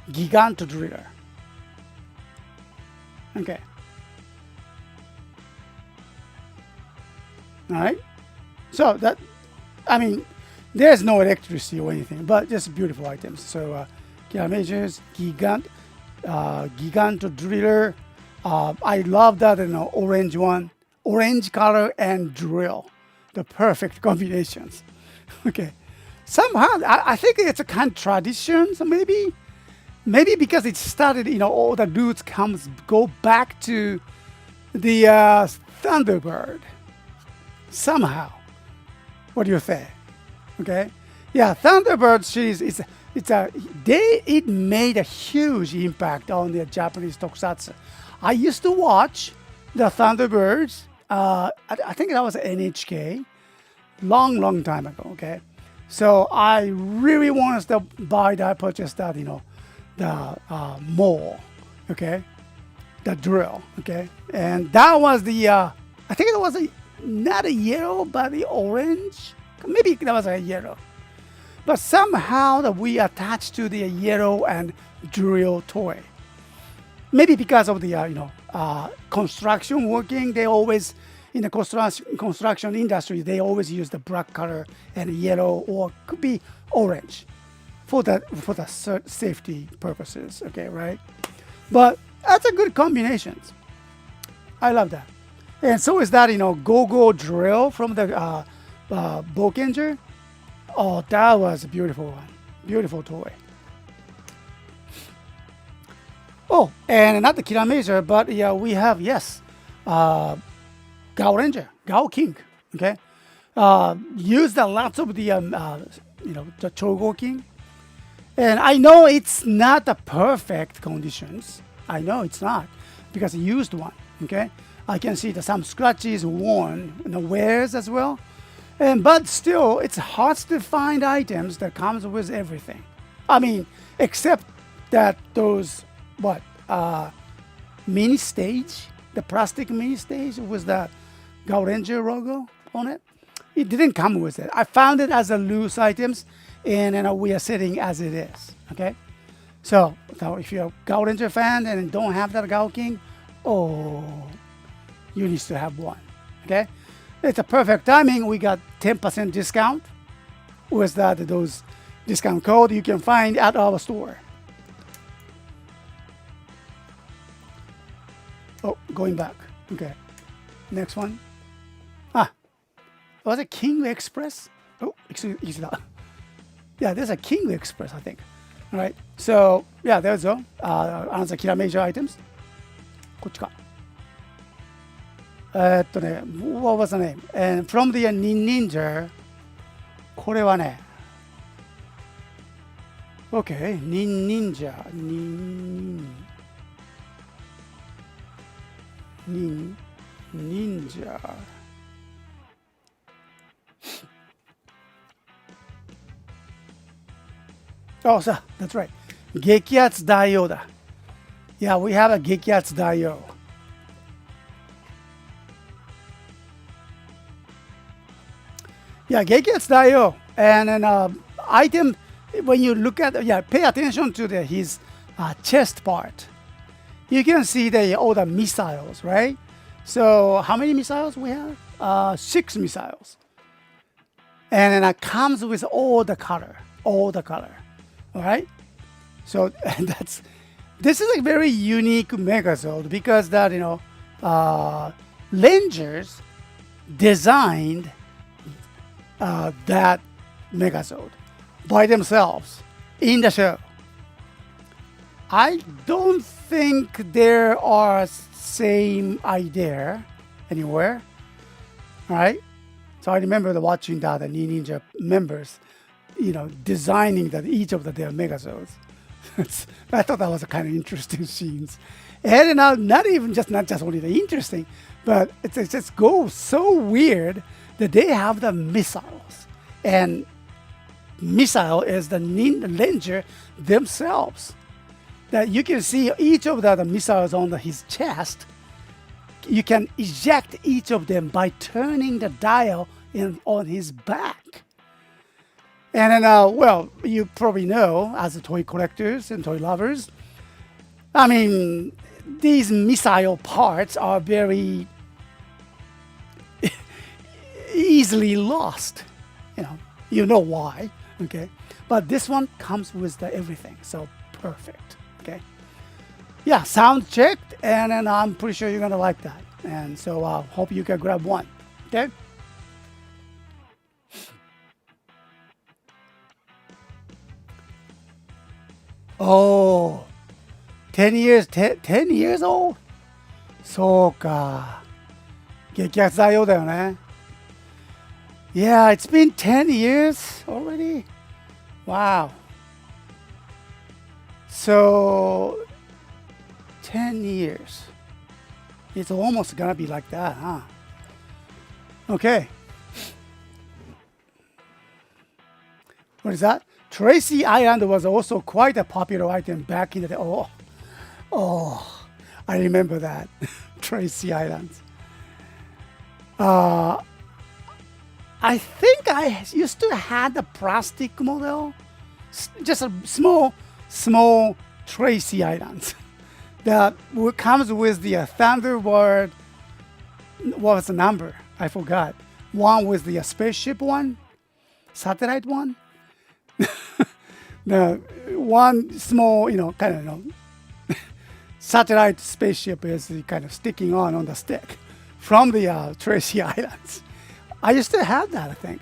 Giganto Driller. Okay. All right. So that, I mean, there's no electricity or anything, but just beautiful items. So Kira Majors, Giganto Driller. I love that orange one, orange color and drill, the perfect combinations. Okay, somehow I think it's a kind of tradition. So maybe because it started, all the roots go back to the Thunderbird. Somehow, what do you say? Okay, yeah, Thunderbird series it made a huge impact on the Japanese tokusatsu. I used to watch the Thunderbirds. I think that was NHK, long time ago. Okay, so I really wanted to purchase that, the mole. Okay, the drill. Okay, and that was the I think it was not a yellow, but the orange. Maybe that was a yellow. But somehow that we attached to the yellow and drill toy. Maybe because of the construction working, they always in the construction industry they always use the black color and yellow, or could be orange for the safety purposes. Okay, right? But that's a good combination. I love that. And so is that go-go drill from the Bokenger. Oh, that was a beautiful one. Beautiful toy. Oh, and not the Kira Major, but yeah, we have, yes, Gao Ranger, Gao King. Okay, used a lot of the the Chogo King, and I know it's not the perfect conditions. I know it's not because I used one. Okay, I can see some scratches, worn, wears as well. But still, it's hard to find items that comes with everything. I mean, except that those mini stage, the plastic mini stage with the Gao Ranger logo on it. It didn't come with it. I found it as a loose items, and we are sitting as it is. Okay, so if you're a Gao Ranger fan and don't have that Gao King, oh, you need to have one. Okay. It's a perfect timing. We got 10% discount with those discount code you can find at our store. Oh, going back. Okay. Next one. Was it King Express? Oh, excuse me. Yeah, there's a King Express, I think. All right. So, yeah, there's another Kira Major items. こっちか。what was the name? And from the Ninja, これはね、okay, Ninja, Ninja. Oh, so that's right. 激アツ大王だ。Yeah, we have a 激アツ大王. Yeah, 激アツ大王. And an item, when you look at, pay attention to his chest part. You can see all the missiles, right? So how many missiles we have? 6 missiles. And then it comes with all the color. All right? So this is a very unique Megazord because that, Rangers designed that Megazord by themselves in the show. I don't think there are same idea anywhere. All right? So I remember watching the Ninja members designing each of their Megazords. I thought that was a kind of interesting scenes. And now, not just only the interesting, but it just goes so weird that they have the missiles. And missile is the Ranger themselves. That you can see each of the missiles on his chest. You can eject each of them by turning the dial on his back. And then, well, you probably know, as the toy collectors and toy lovers, I mean, these missile parts are very easily lost. You know why, okay? But this one comes with everything, so perfect, okay? Yeah, sound checked, and then I'm pretty sure you're gonna like that. And so I hope you can grab one, okay? Oh, 10 years, 10 years old? そうか。激アツ大王だよね。Yeah, it's been 10 years already. Wow. So, 10 years. It's almost gonna be like that, huh? Okay. What is that? Tracy Island was also quite a popular item back in the day. Oh, I remember that. Tracy Island. I think I used to have the plastic model. Just a small Tracy Island. That comes with the Thunderbird. What was the number? I forgot. One with the spaceship one, satellite one. The one small, kind of, satellite spaceship is kind of sticking on the stick from the Tracy Islands. I used to have that, I think.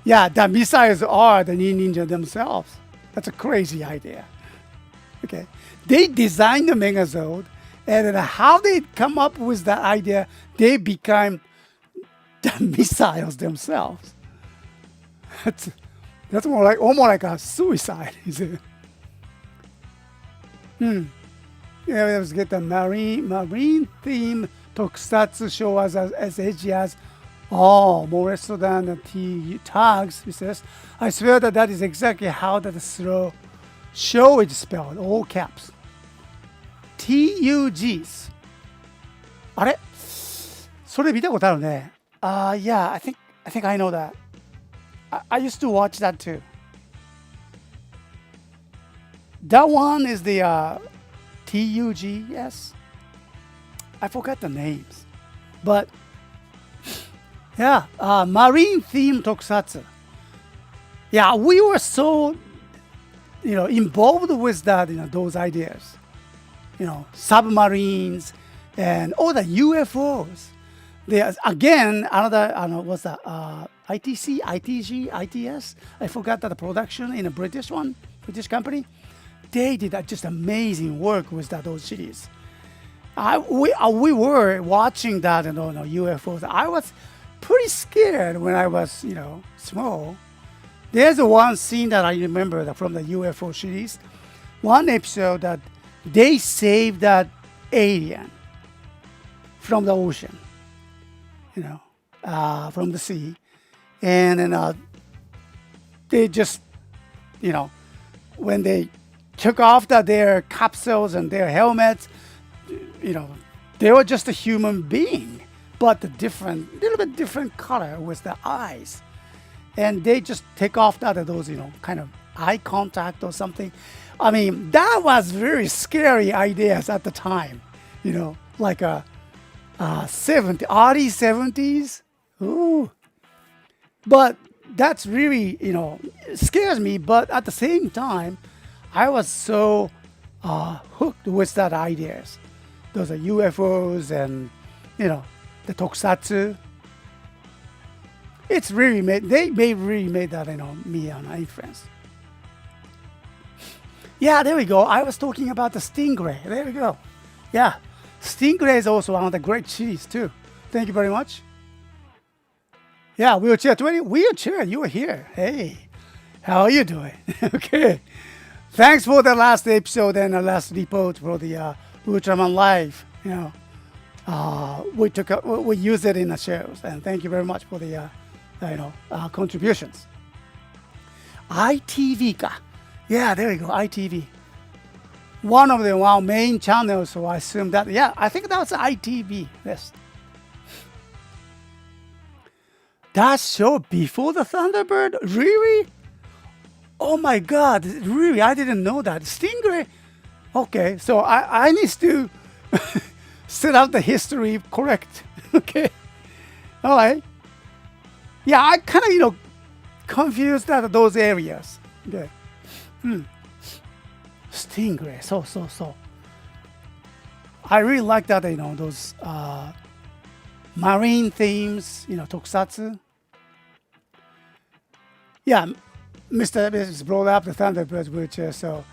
Yeah, the missiles are the Ninja themselves. That's a crazy idea. Okay, they designed the Megazord, and then how they come up with that idea, they become the missiles themselves. That's almost like a suicide, is it? Yeah, let's get the marine theme tokusatsu show as edgy as more so than the T tags. He says, I swear that is exactly how that show is spelled, all caps. TUGs. あれそれ見たことあるね。Yeah, I think I know that. I used to watch that too. That one is the TUGS. I forgot the names. But yeah, marine theme tokusatsu. Yeah, we were so involved with that, those ideas. Submarines and all the UFOs. There's again another what's that ITC, ITG, ITS. I forgot that the production in a British company. They did just amazing work with those series. We were watching that UFOs. I was pretty scared when I was small. There's one scene that I remember from the UFO series. One episode that they saved that alien from the ocean, from the sea, and then they just, when they took off their capsules and their helmets, they were just a human being, but little bit different color with the eyes, and they just take off those kind of eye contact or something. I mean, that was very scary ideas at the time, like early 70s. Ooh. But that's really, scares me. But at the same time, I was so hooked with that ideas. Those are UFOs and, the tokusatsu. It's really they really made that, me and my friends. Yeah, there we go. I was talking about the Stingray. There we go. Yeah, Stingray is also one of the great series too. Thank you very much. Yeah, wheelchair 20. Wheelchair, you were here. Hey, how are you doing? Okay. Thanks for the last episode and the last report for the Ultraman Live. We use it in the shows, and thank you very much for the contributions. ITV か。Yeah, there you go, ITV. One of the main channels, so I assume that. Yeah, I think that was ITV. Yes. That show before the Thunderbird? Really? Oh my God! Really, I didn't know that. Stingray. Okay, so I need to set out the history correct. Okay. All right. Yeah, I kind of confused at those areas. Okay. Stingray. So. I really like that. Those marine themes. Tokusatsu. Yeah. Mr. Evans brought up the Thunderbirds, which so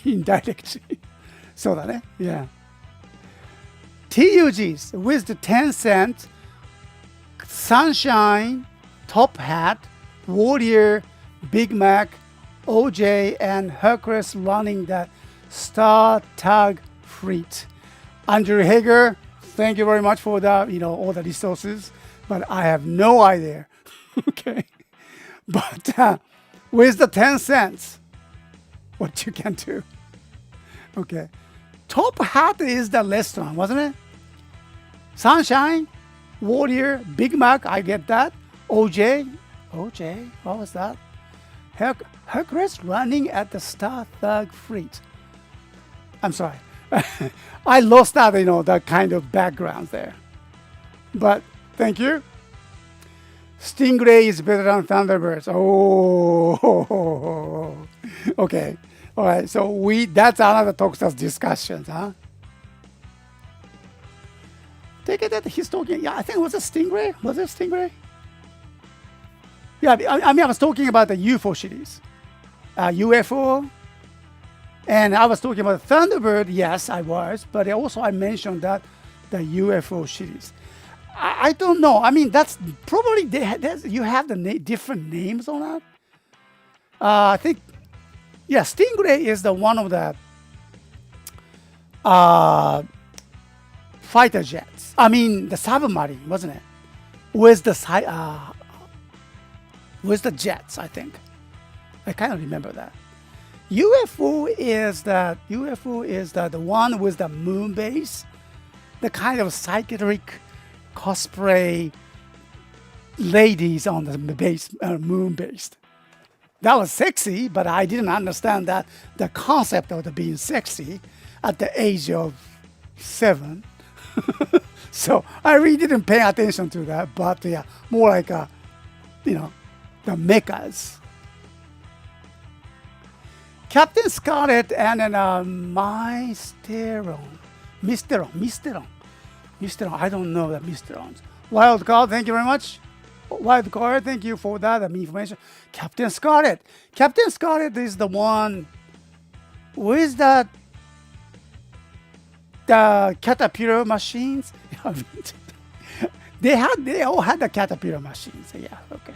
indirectly. So that, yeah. TUGs with the 10-cent, Sunshine, Top Hat, Warrior, Big Mac, OJ, and Hercules running the Star Tag Fleet. Andrew Hager, thank you very much for the, all the resources, but I have no idea. Okay. But with the 10 cents, what you can do. Okay. Top Hat is the restaurant, wasn't it? Sunshine, Warrior, Big Mac, I get that. OJ, what was that? Hercules running at the Star Thug Fleet. I'm sorry. I lost that, that kind of background there. But thank you. Stingray is better than Thunderbirds. Oh, okay. All right. So that's another tokusatsu discussion, huh? Take it that he's talking. Yeah, I think it was a Stingray. Was it Stingray? Yeah, I was talking about the UFO series, UFO, and I was talking about Thunderbird. Yes, I was, but also I mentioned that the UFO series. I don't know. I mean, that's probably you have the different names on that. I think, yeah, Stingray is the one of the fighter jets. I mean, the submarine, wasn't it? With the jets, I think. I kind of remember that. UFO is the one with the moon base, the kind of psychedelic cosplay ladies on the moon based. That was sexy, but I didn't understand that the concept of the being sexy at the age of 7. So I really didn't pay attention to that, but yeah, more like the mechas. Captain Scarlet and then Mysteron. I don't know the Mysterons. Wild Card, thank you very much. Wild Card, thank you for that information. Captain Scarlet is the one with the caterpillar machines. They all had the caterpillar machines. Yeah, okay.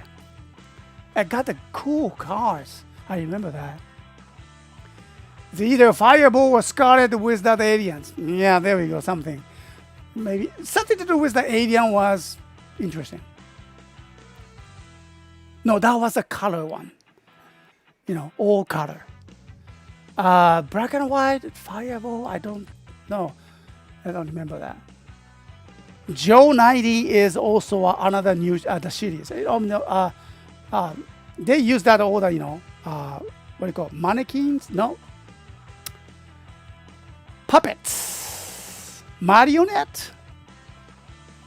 I got the cool cars. I remember that. It's either Fireball or Scarlet with the aliens. Yeah, there we go. Something. Maybe something to do with the alien was interesting. No, that was a color one. All color. Black and white, Fireball, I don't know. I don't remember that. Joe 90 is also another new the series. They use that all the, what do you call it? Mannequins? No. Puppets. Marionette.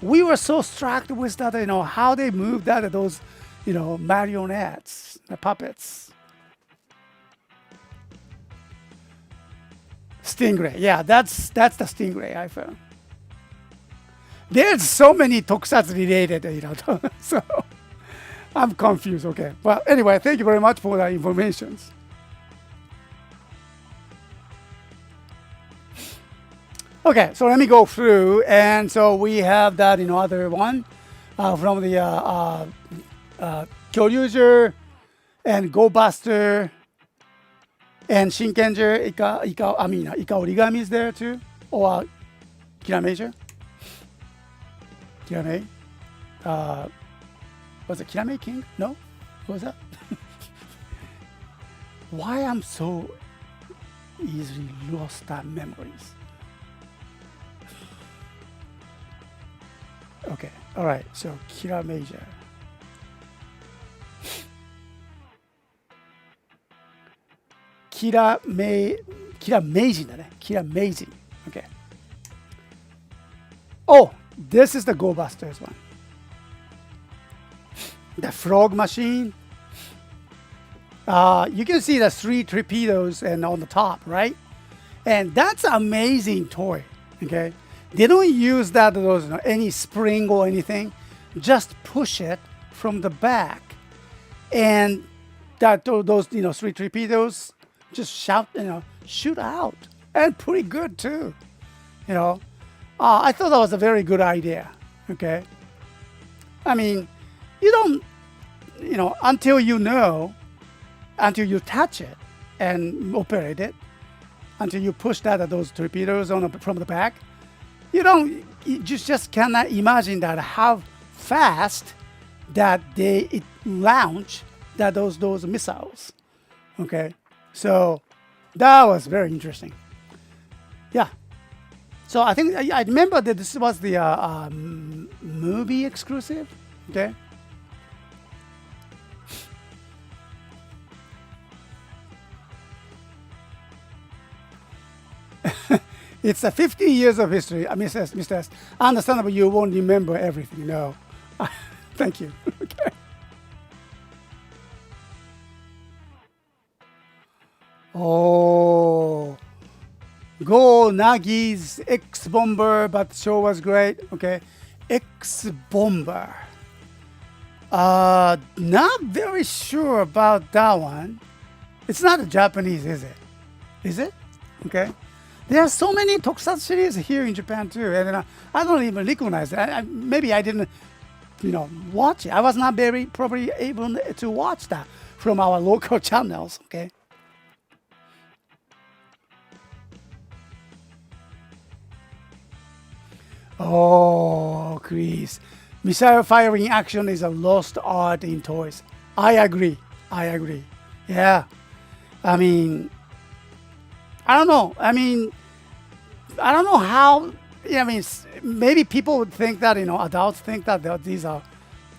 We were so struck with that, how they moved that, those, marionettes, the puppets. Stingray. Yeah, that's the Stingray I found. There's so many tokusatsu related, so I'm confused. Okay. Well, anyway, thank you very much for the information. Okay, so let me go through. And so we have that, other one. from the Kyoryuger and Go Buster and Shinkenger, Ika Origami is there too, or Kirameja. Kirame, was it Kirame King? No, what was that? Why I'm so easily lost at memories. Okay, all right. So Kirameja. Kirameji だね。Kirameji. Okay. Oh, this is the Go Busters one. The frog machine. You can see the 3 torpedoes and on the top, right? And that's an amazing toy. Okay, they don't use any spring or anything. Just push it from the back, and those 3 torpedoes just shoot out, and pretty good too. I thought that was a very good idea. Okay, I mean, you don't, until you touch it and operate it, until you push those torpedoes from the back, you just cannot imagine that how fast that it launch those missiles. Okay, so that was very interesting. Yeah. So I think I remember that this was the movie exclusive. Okay. It's 50 years of history. Mr. S. Understandable, you won't remember everything. No. Thank you. Okay. Oh. Go Nagi's X Bomber, but show was great. Okay. X Bomber. Not very sure about that one. It's not Japanese, is it? Is it? Okay. There are so many tokusatsu series here in Japan too, and I don't even recognize it. Maybe I didn't, watch it. I was not very probably able to watch that from our local channels. Okay. Oh, Chris, missile firing action is a lost art in toys. I agree. Yeah, I don't know. I don't know how. Maybe people would think that adults think that these are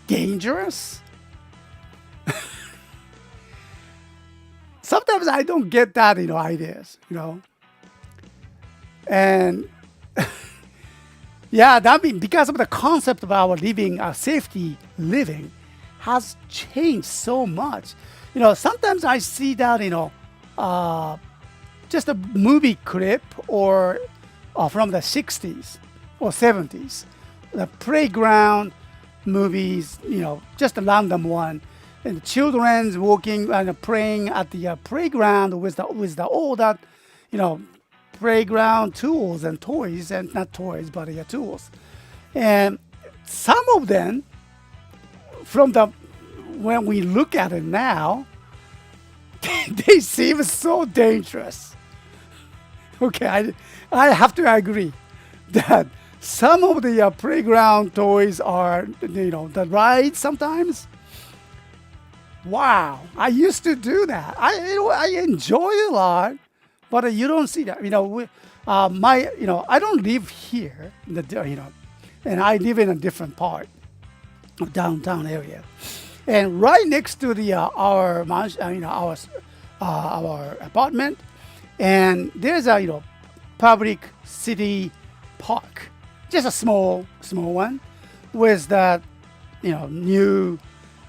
dangerous. Sometimes I don't get that ideas. And yeah, because of the concept of our living, our safety living, has changed so much. Sometimes I see that just a movie clip or from the 60s or 70s, the playground movies, just a random one, and the children's walking and playing at the playground with all that, playground tools and toys, and not toys, but tools. And some of them, when we look at it now, they seem so dangerous. Okay, I have to agree that some of the playground toys are, the rides sometimes. Wow, I used to do that. I enjoy it a lot, but you don't see that. I don't live here, and I live in a different part of downtown area, and right next to our apartment. And there's a public city park, just a small one, with that new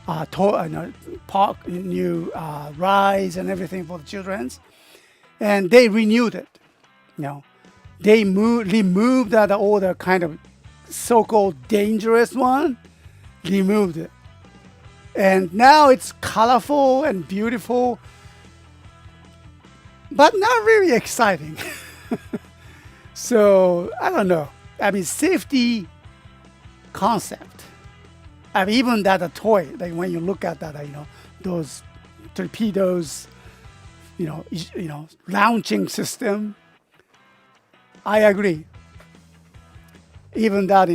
park, new rides and everything for the childrens, and they renewed it. They removed all the kind of so-called dangerous one, removed it, and now it's colorful and beautiful. But not really exciting. So, I don't know. Safety concept I mean, even that a toy, like when you look at that, those torpedoes, launching system. I agree. Even that,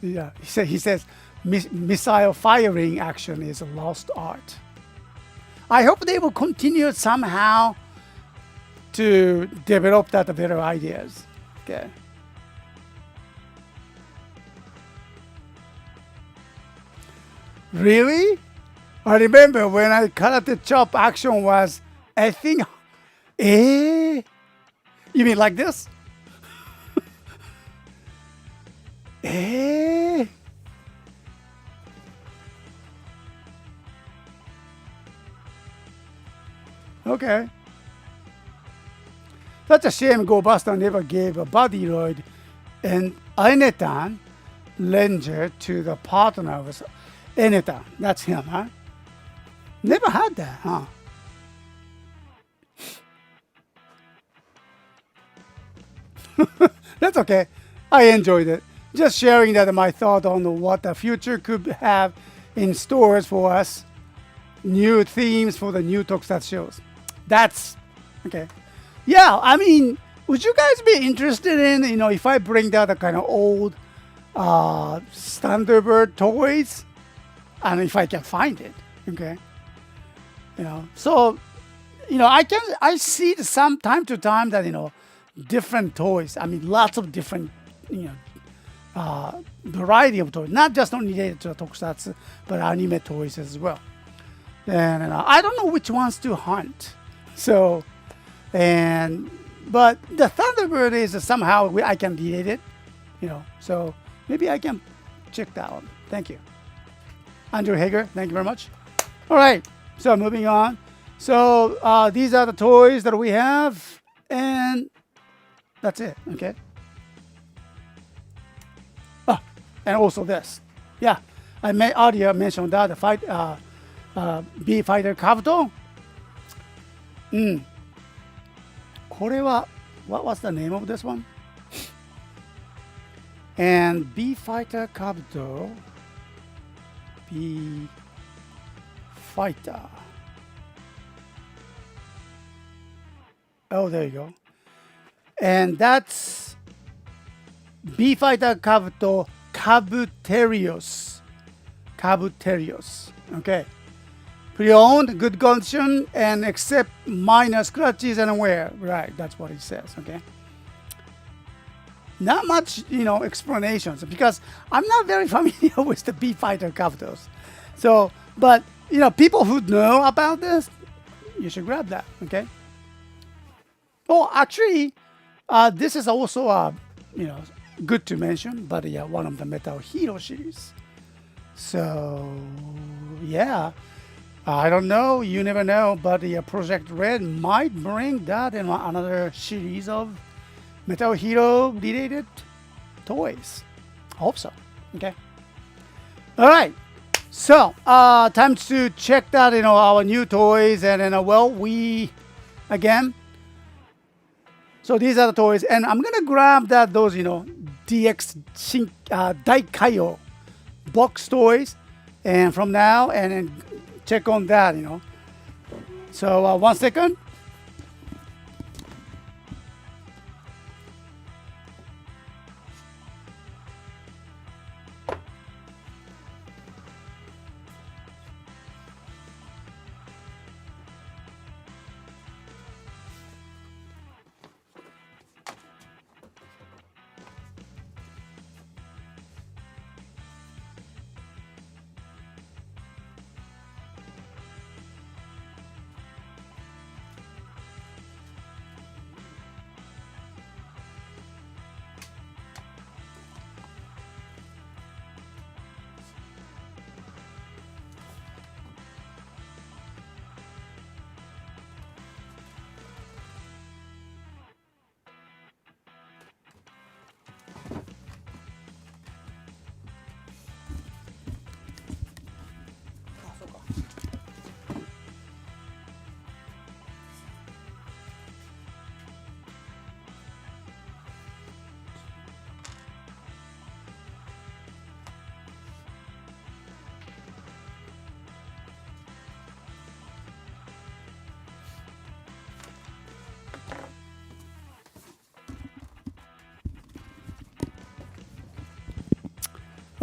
yeah, he says missile firing action is a lost art. I hope they will continue somehow to develop that better ideas. Okay. Really? I remember when I karate chop action was, I think, eh? You mean like this? Eh? Okay. Such a shame Go Buster never gave a body load and Enetan Ranger to the partner of Enetan. That's him, huh? Never had that, huh? That's okay. I enjoyed it. Just sharing that my thought on what the future could have in stores for us. New themes for the new tokusatsu shows. That's okay. Yeah, I mean, would you guys be interested in, if I bring down the kind of old Thunderbird toys? And if I can find it, okay? So, I see some time to time that, different toys. I mean, lots of different, variety of toys. Not just only related to the tokusatsu, but anime toys as well. And I don't know which ones to hunt. So, but the Thunderbird is somehow I can relate it, So maybe I can check that one. Thank you, Andrew Hager. Thank you very much. All right. So moving on. So these are the toys that we have, and that's it. Okay. Oh, and also this. Yeah, I earlier mentioned that the B Fighter Kabuto. これは what was the name of this one? And B Fighter Kabuto. B Fighter. Oh, there you go. And that's B Fighter Kabuto Kabuterios. Okay. Pre-owned, good condition, and except minor scratches and wear. Right, that's what it says, okay? Not much, explanations, because I'm not very familiar with the B-Fighter Kabutos. So, but, people who know about this, you should grab that, okay? Oh, actually, this is also, good to mention, but yeah, one of the Metal Hero series. So, yeah. I don't know. You never know. But the Project Red might bring that in another series of Metal Hero related toys. Hope so. Okay. All right. So, time to check that, our new toys. And then, again. So these are the toys. And I'm going to grab those, DX Daikaio box toys. And from now, and then check on that, So 1 second.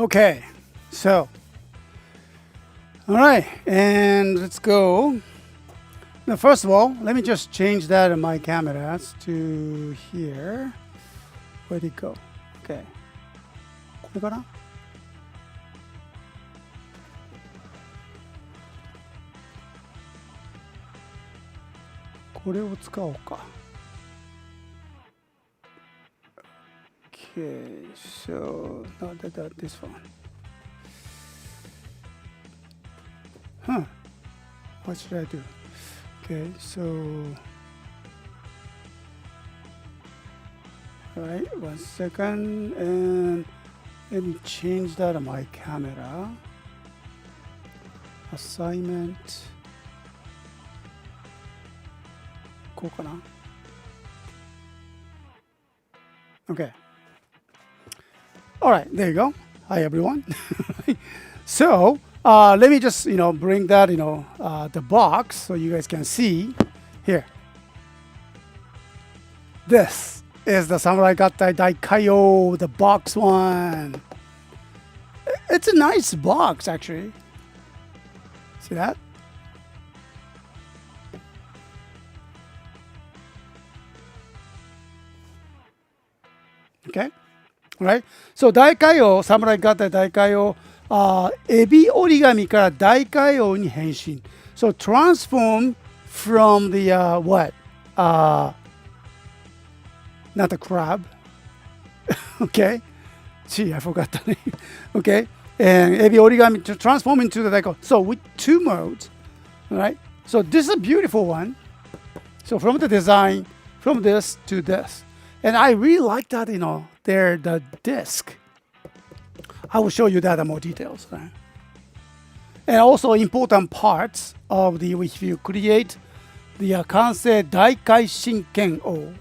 Okay, so, all right, and let's go. Now, first of all, let me just change that in my cameras to here. Where'd it go? Okay. これかな? これを使おうか。Okay, so not this one. Huh. What should I do? Okay, so all right, 1 second, and let me change that on my camera. Assignment. こうかな? Okay. All right, there you go. Hi, everyone. So, let me just, bring that, the box so you guys can see. Here. This is the Samurai Gatai Daikayo, the box one. It's a nice box, actually. See that? Okay. All right. So, 大海王、侍型大海王、エビ折り紙から大海王に変身。So, transform from the, what? Not a crab. Okay. Gee, I forgot the name. Okay. And ebi origami to transform into the daikayo. So, with 2 modes. All right. So, this is a beautiful one. So, from the design, from this to this. And I really like that, there, the disc. I will show you that in more details. Right? And also important parts of the, if you create the Kansei Daikai Shinken O.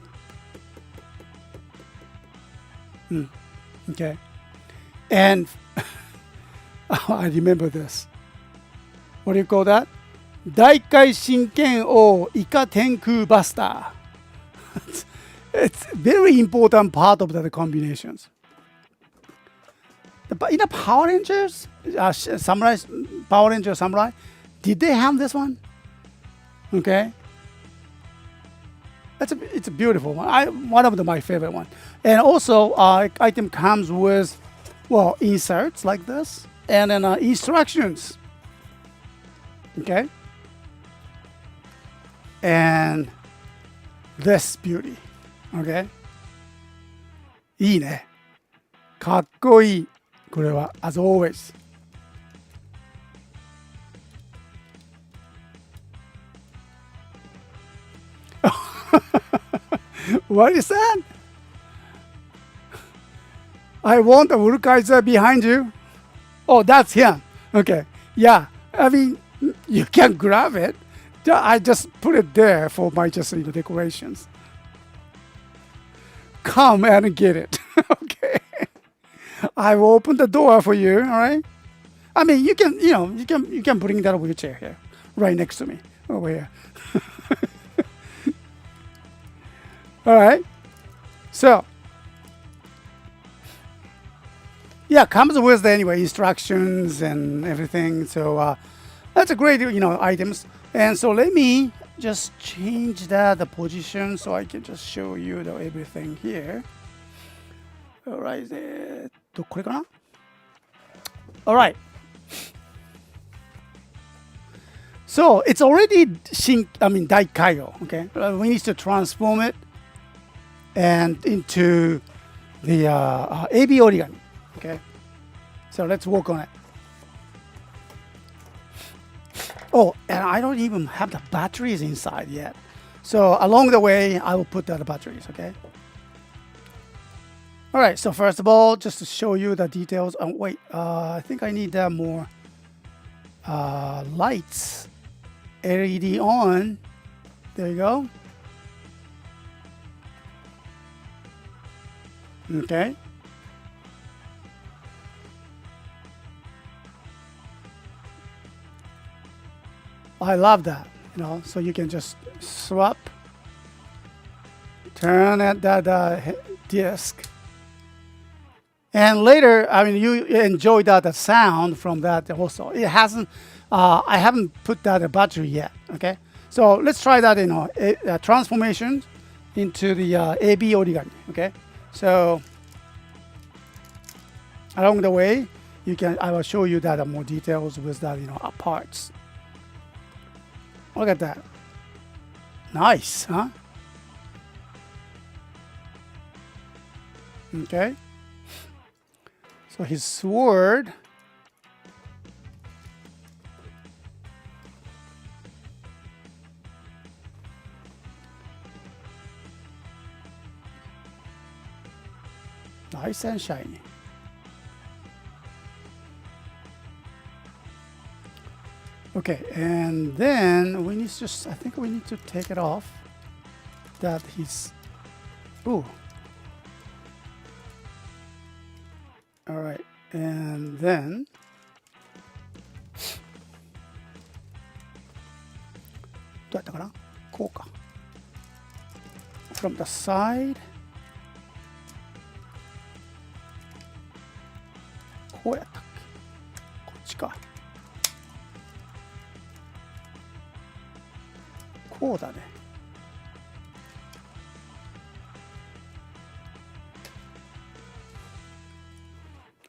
Okay. And I remember this. What do you call that? Daikai Shinken O Ika Tenku Buster. It's very important part of the combinations. But in the Power Rangers, Samurai, Power Ranger Samurai, did they have this one? Okay. It's a beautiful one. One of my favorite one. And also, item comes with, well, inserts like this, and then instructions. Okay. And this beauty. Okay. いいね。かっこいい。これは as always. What is that? I want a Urukaiser behind you. Oh, that's him. Okay. Yeah. I mean, you can grab it. I just put it there for my just decorations. Come and get it. Okay. I will open the door for you. All right. I mean, you can bring that wheelchair here, right next to me, over here. All right. So, yeah, comes with anyway instructions and everything. So that's a great items. And so let me just change the position so I can just show you everything here. All right. これかな? All right. So it's already Daikayo. Okay. We need to transform it and into the AB origami. Okay. So let's work on it. Oh, and I don't even have the batteries inside yet. So along the way, I will put the batteries. Okay. All right. So first of all, just to show you the details. Wait. I think I need more lights. LED on. There you go. Okay. I love that, so you can just swap, turn at that disc, And later, I mean, you enjoy the sound from that also. It hasn't, I haven't put that battery yet. Okay, so let's try that. Transformation into the AB origami. Okay, so along the way, I will show you that more details with that parts. Look at that, nice, huh? Okay. So his sword. Nice and shiny. Okay, and then we need to I think we need to take it off. That he's, ooh. All right, and then from the side. こうやったっけ？こっちか。こうだね。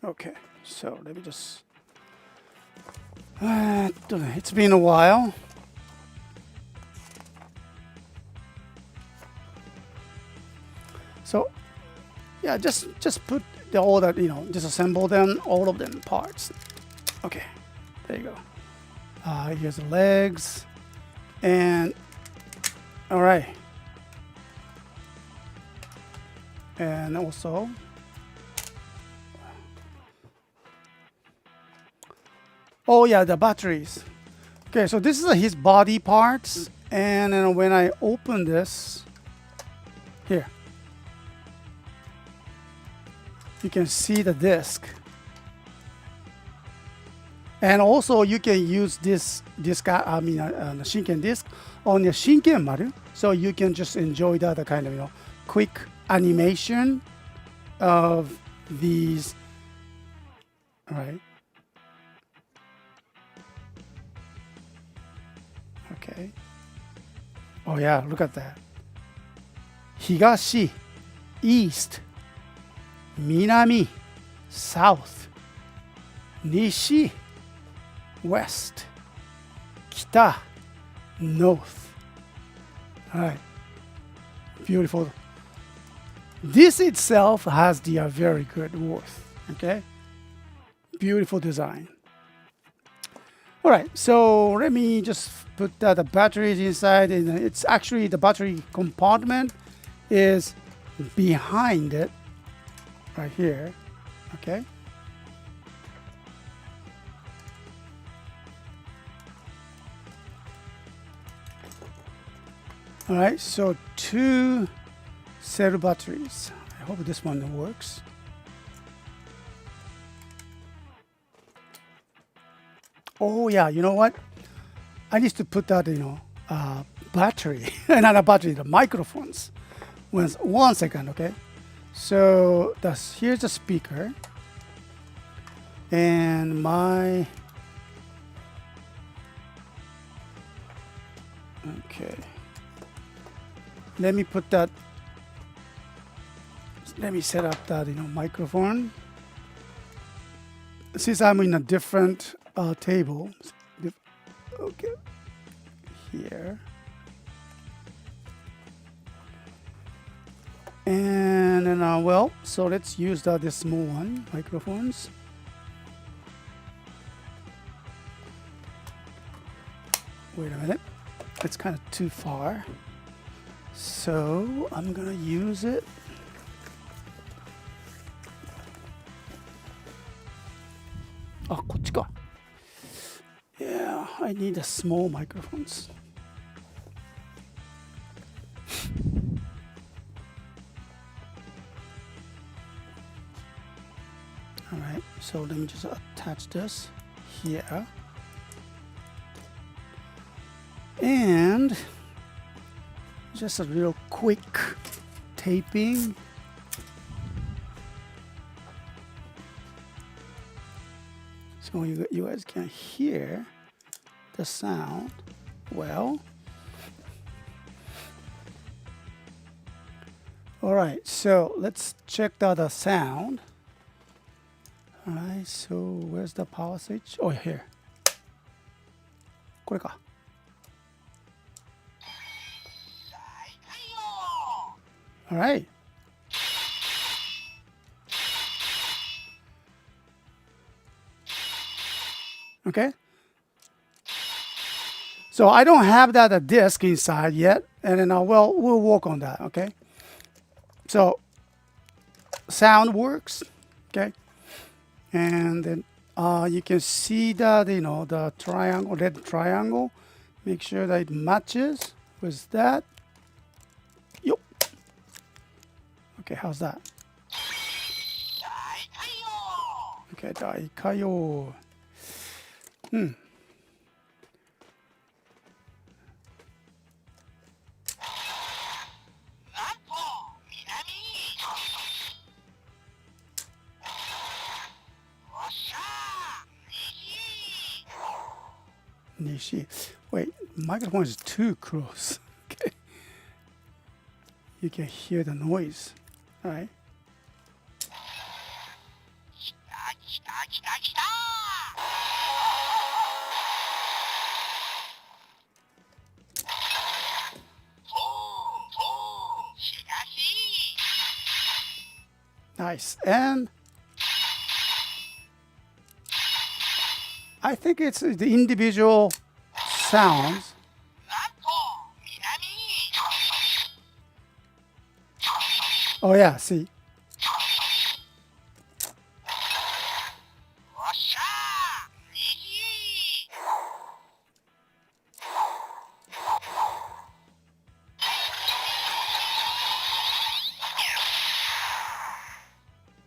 Okay, so let me just. It's been a while. So, yeah, just put all that, disassemble them, all of them parts. Okay, there you go. Here's the legs, and all right, and also. Oh yeah, the batteries. Okay, so this is his body parts, and then when I open this, here, you can see the disc. And also you can use this disc, the Shinken disc on the Shinken Maru, so you can just enjoy that kind of quick animation of these. All right. Okay. Oh yeah, look at that. Higashi, east, Minami, south, Nishi, west, Kita, north. All right. Beautiful. This itself has the very good worth. Okay. Beautiful design. All right, so let me just put the batteries inside, and it's actually the battery compartment is behind it, right here. Okay. All right, so 2 cell batteries. I hope this one works. Oh yeah, you know what? I need to put that, battery, another battery, the microphones. 1 second, okay? So here's the speaker, and my, okay. Let me put that. Let me set up that, microphone. Since I'm in a different table, okay, here, and then so let's use this small one, microphones. Wait a minute, it's kind of too far, so I'm gonna use it. Ah, こっちか。Yeah, I need a small microphones. All right, so let me just attach this here. And just a real quick taping. So you guys can hear the sound well. All right, so let's check the other sound. All right, so where's the power switch? Oh, here. これか。All right. Okay. So I don't have that disc inside yet, and then we'll work on that. Okay. So sound works. Okay. And then you can see that the triangle, red triangle. Make sure that it matches with that. Yo. Okay, how's that? Okay, 大火曜。Nishi. Wait, microphone is too close. Okay. You can hear the noise. All right. Nice. And I think it's the individual sounds. Oh yeah, see.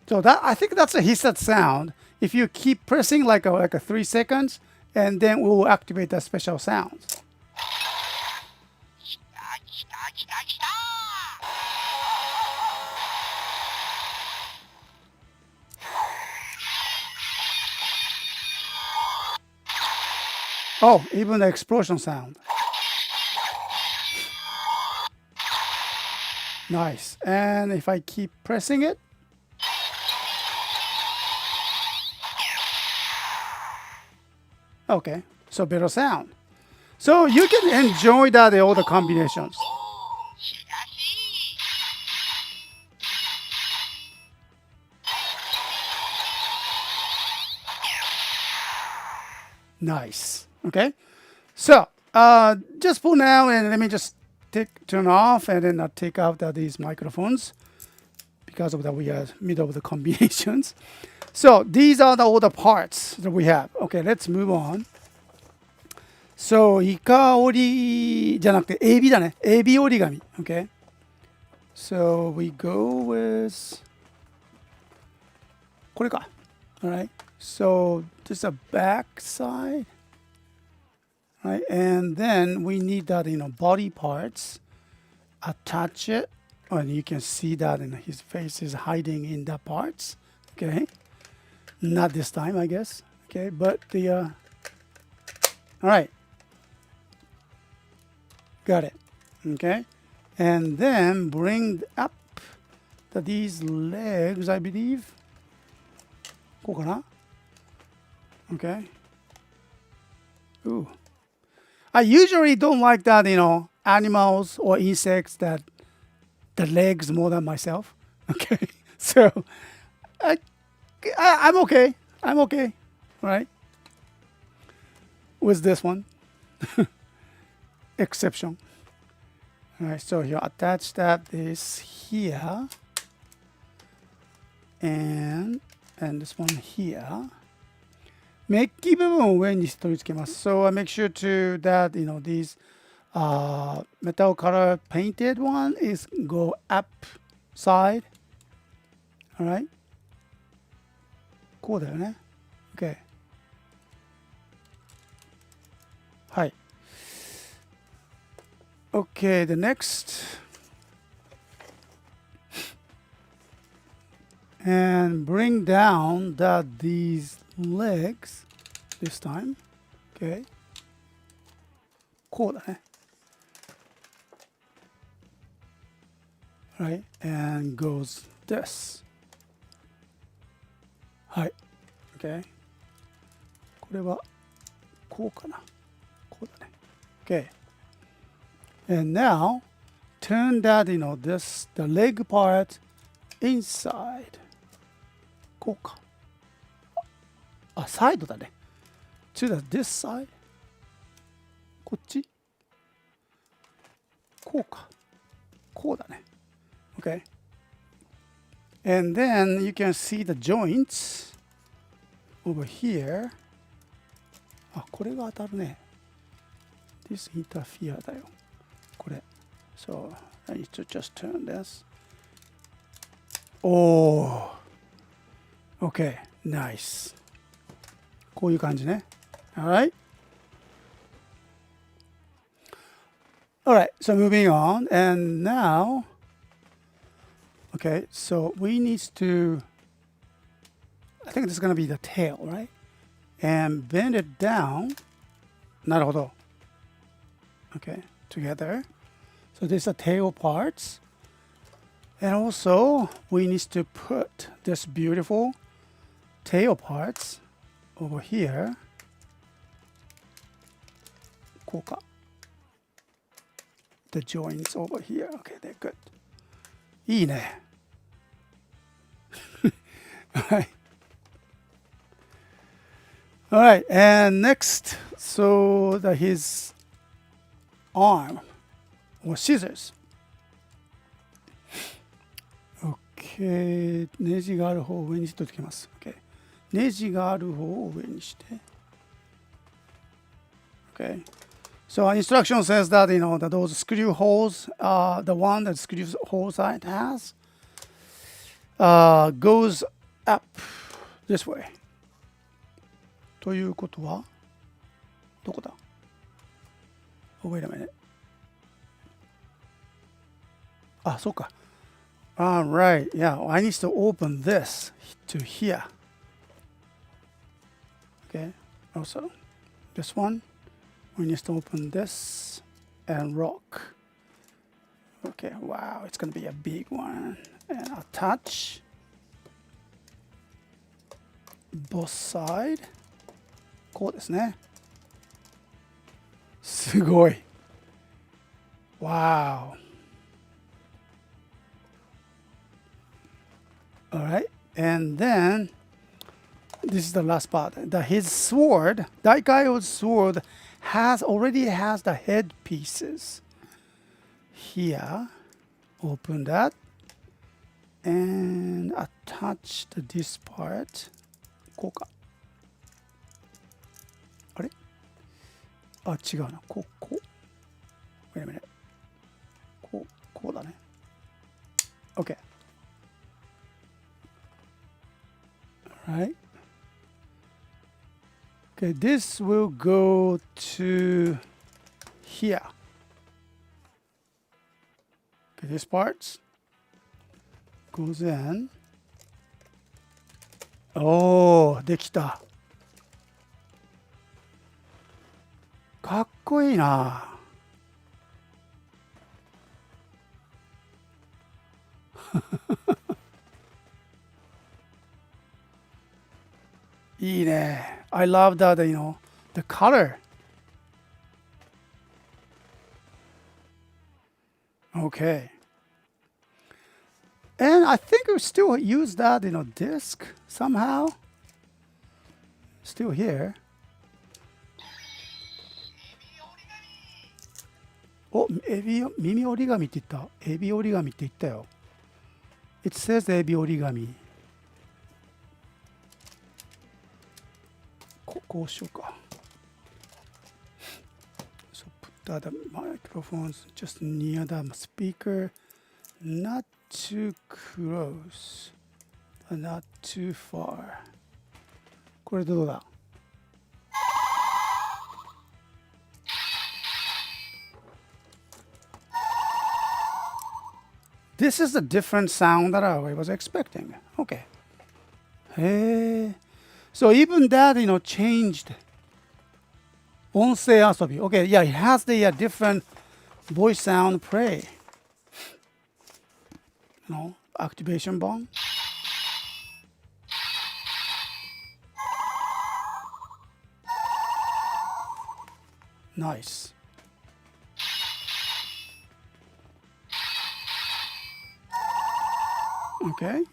So that I think that's a hissat sound. If you keep pressing like a 3 seconds, and then we will activate the special sounds. Oh, even the explosion sound. Nice. And if I keep pressing it, okay, so better sound. So you can enjoy that all the combinations. Nice. Okay. So just for now, and let me just turn off, and then I'll take out these microphones because of that we are middle of the combinations. So these are all the parts that we have. Okay, let's move on. So イカ折りじゃなくてエビだね。エビ折り紙。Okay. So we go with これか。Alright. So just a back side. Right, and then we need that body parts. Attach it, and you can see that his face is hiding in the parts. Okay, not this time, I guess. Okay, but all right, got it. Okay, and then bring up these legs, I believe. こうかな? Okay. Ooh. I usually don't like that, animals or insects that the legs more than myself. Okay, so I'm okay. I'm okay, right? With this one, exception. All right, so you attach this here, and this one here. メッキ部分を上に取り付けます。So I make sure to that these metal color painted one is go up side. Alright. こうだよね。Okay. はい。Okay, the next. And bring down these legs. this time. Okay. こうだね。Right? And goes this. はい。Okay. これはこうかな。こうだね。Okay. And now, turn that, the leg part inside. こうか。あ、サイドだね。to this side. こっちこうか。こうだね。Okay. And then you can see the joints over here. あ、これが当たるね。This interfere だよ。これ。So, I need to just turn this. Oh. Okay. Nice. こういう感じね。Alright? Alright, so moving on. And now, okay, so we need to, I think this is going to be the tail, right? And bend it down. なるほど。Okay, together. So these are tail parts. And also, we need to put this beautiful tail parts over here. こうか。The joints over here. Okay, they're good. いいね。Alright. Alright, and next, so his arm or scissors. Okay, ネジがある方を上にしておきます。Okay. ネジがある方を上にして。Okay. So instruction says that, that those screw holes, the one that screw hole side has, goes up this way. ということは、どこだ？ Oh, wait a minute. あ、そうか。Right, yeah, I need to open this to here. Okay, also, this one. We need to open this and rock. Okay, wow, it's going to be a big one. And attach both side. こうですね。すごい。Wow. All right, and then this is the last part. His sword, Daikai's sword, already has the head pieces. Here, open that and attach this part. こうか。あれ？あ、違うな。こう。Wait a minute. こうだね。Okay. Alright. Okay, this will go to here. Okay, this part goes in. Oh, できた。かっこいいな。いいね。I love that, the color. Okay. And I think we still use that, disc somehow. Still here. お、耳折り紙って言った。エビ折り紙って言ったよ。It says エビ折り紙。こうしようか。So put the microphones just near the speaker, not too close, not too far. これどうだ？This is a different sound that I was expecting. Okay. Hey. So even that, changed 音声遊び. Okay, yeah, it has the different voice sound play. Activation button. Nice. Okay.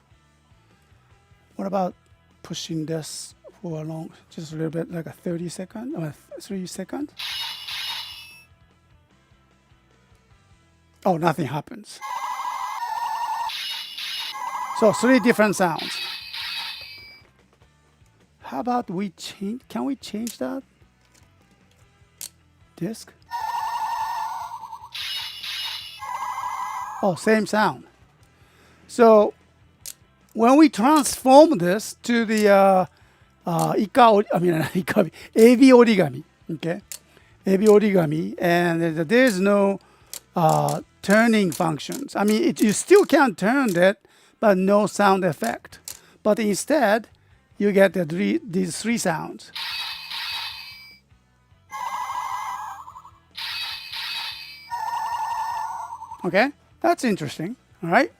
What about pushing this for a long, just a little bit, like a 30 second or 3 seconds? Oh, nothing happens. So 3 different sounds. How about we change? Can we change that? Disc. Oh, same sound. So when we transform this to the AB origami, okay, AB origami, and there is no turning functions. I mean, you still can turn that, but no sound effect. But instead, you get these 3 sounds. Okay, that's interesting. All right.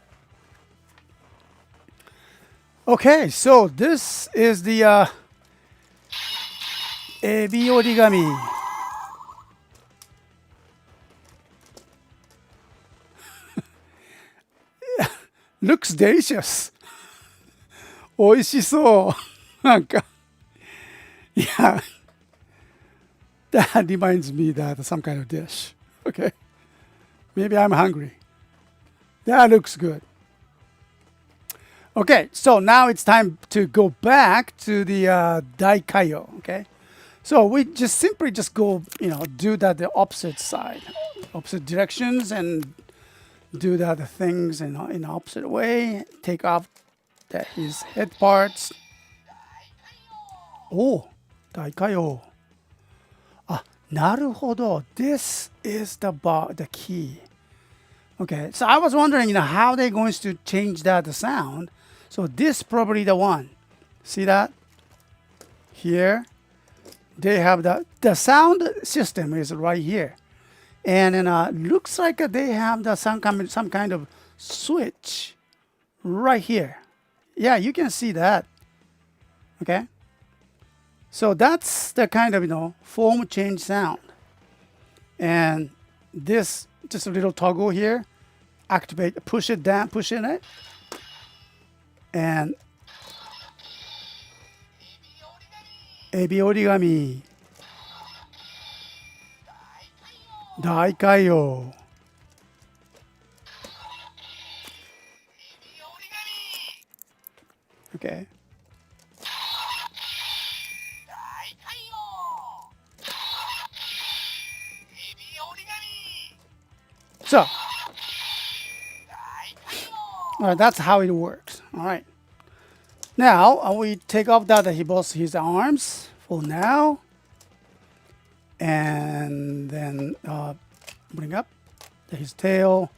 Okay, so this is the AB origami. Looks delicious. 美味しそう。なんか、yeah. That reminds me that some kind of dish. Okay. Maybe I'm hungry. That looks good. Okay, so now it's time to go back to the Daikayo. Okay, so we just simply go, do that the opposite side, opposite directions, and do that the things in the opposite way. Take off his head parts. Oh, Daikayo. Ah, naruhodo. This is the key. Okay, so I was wondering, how they're going to change the sound. So this probably the one. See that? Here, they have the sound system is right here, and then looks like they have some kind of switch right here. Yeah, you can see that. Okay, so that's the kind of form change sound, and this just a little toggle here. Activate, push it down, push it, and AB origami. Daikayo. Okay. So, that's how it works. All right. Now we take off his arms for now, and then bring up his tail.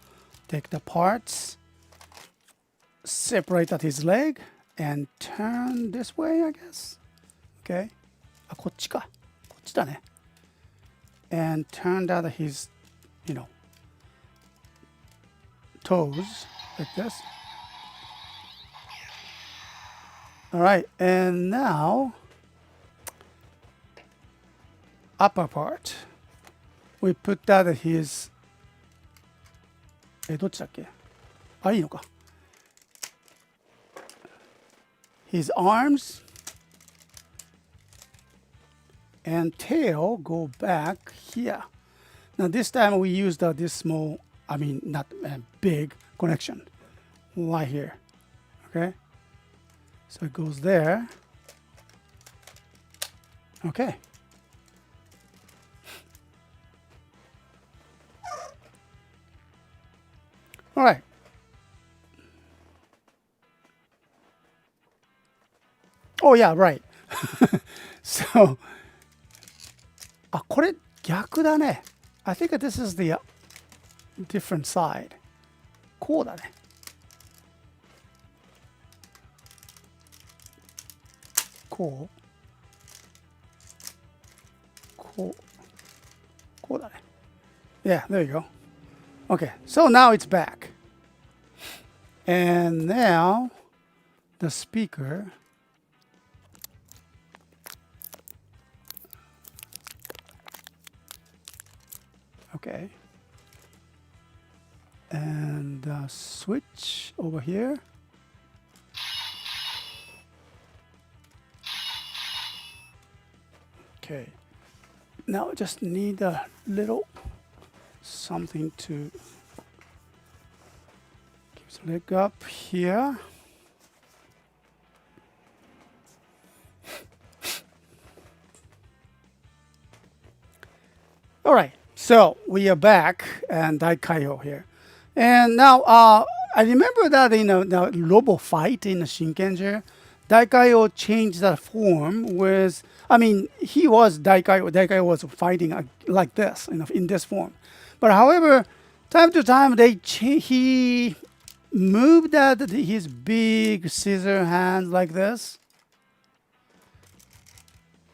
Take the parts, separate his leg, and turn this way, I guess. Okay. あ、こっちか。こっちだね。And turn down his, toes like this. All right, and now upper part. We put that his どっちだっけ？あ、いいのか。His arms and tail go back here. Now this time we used this small, not big connection right here. Okay, so it goes there. Okay. All right. Oh yeah, right. So, あ、これ逆だね。I think this is the different side. こうだね。こう。こう。こうだね。Yeah, there you go. Okay, so now it's back. And now the speaker. Okay. And the switch over here. Okay. Now I just need a little something to keep the leg up here. All right, so we are back and Daikaio here. And now I remember that in the Robo fight in the Shinkenger, Daikaio changed the form with, I mean, he was Daikaio. Daikaio was fighting like this, in this form. But however, time to time, he moved that his big scissor hand like this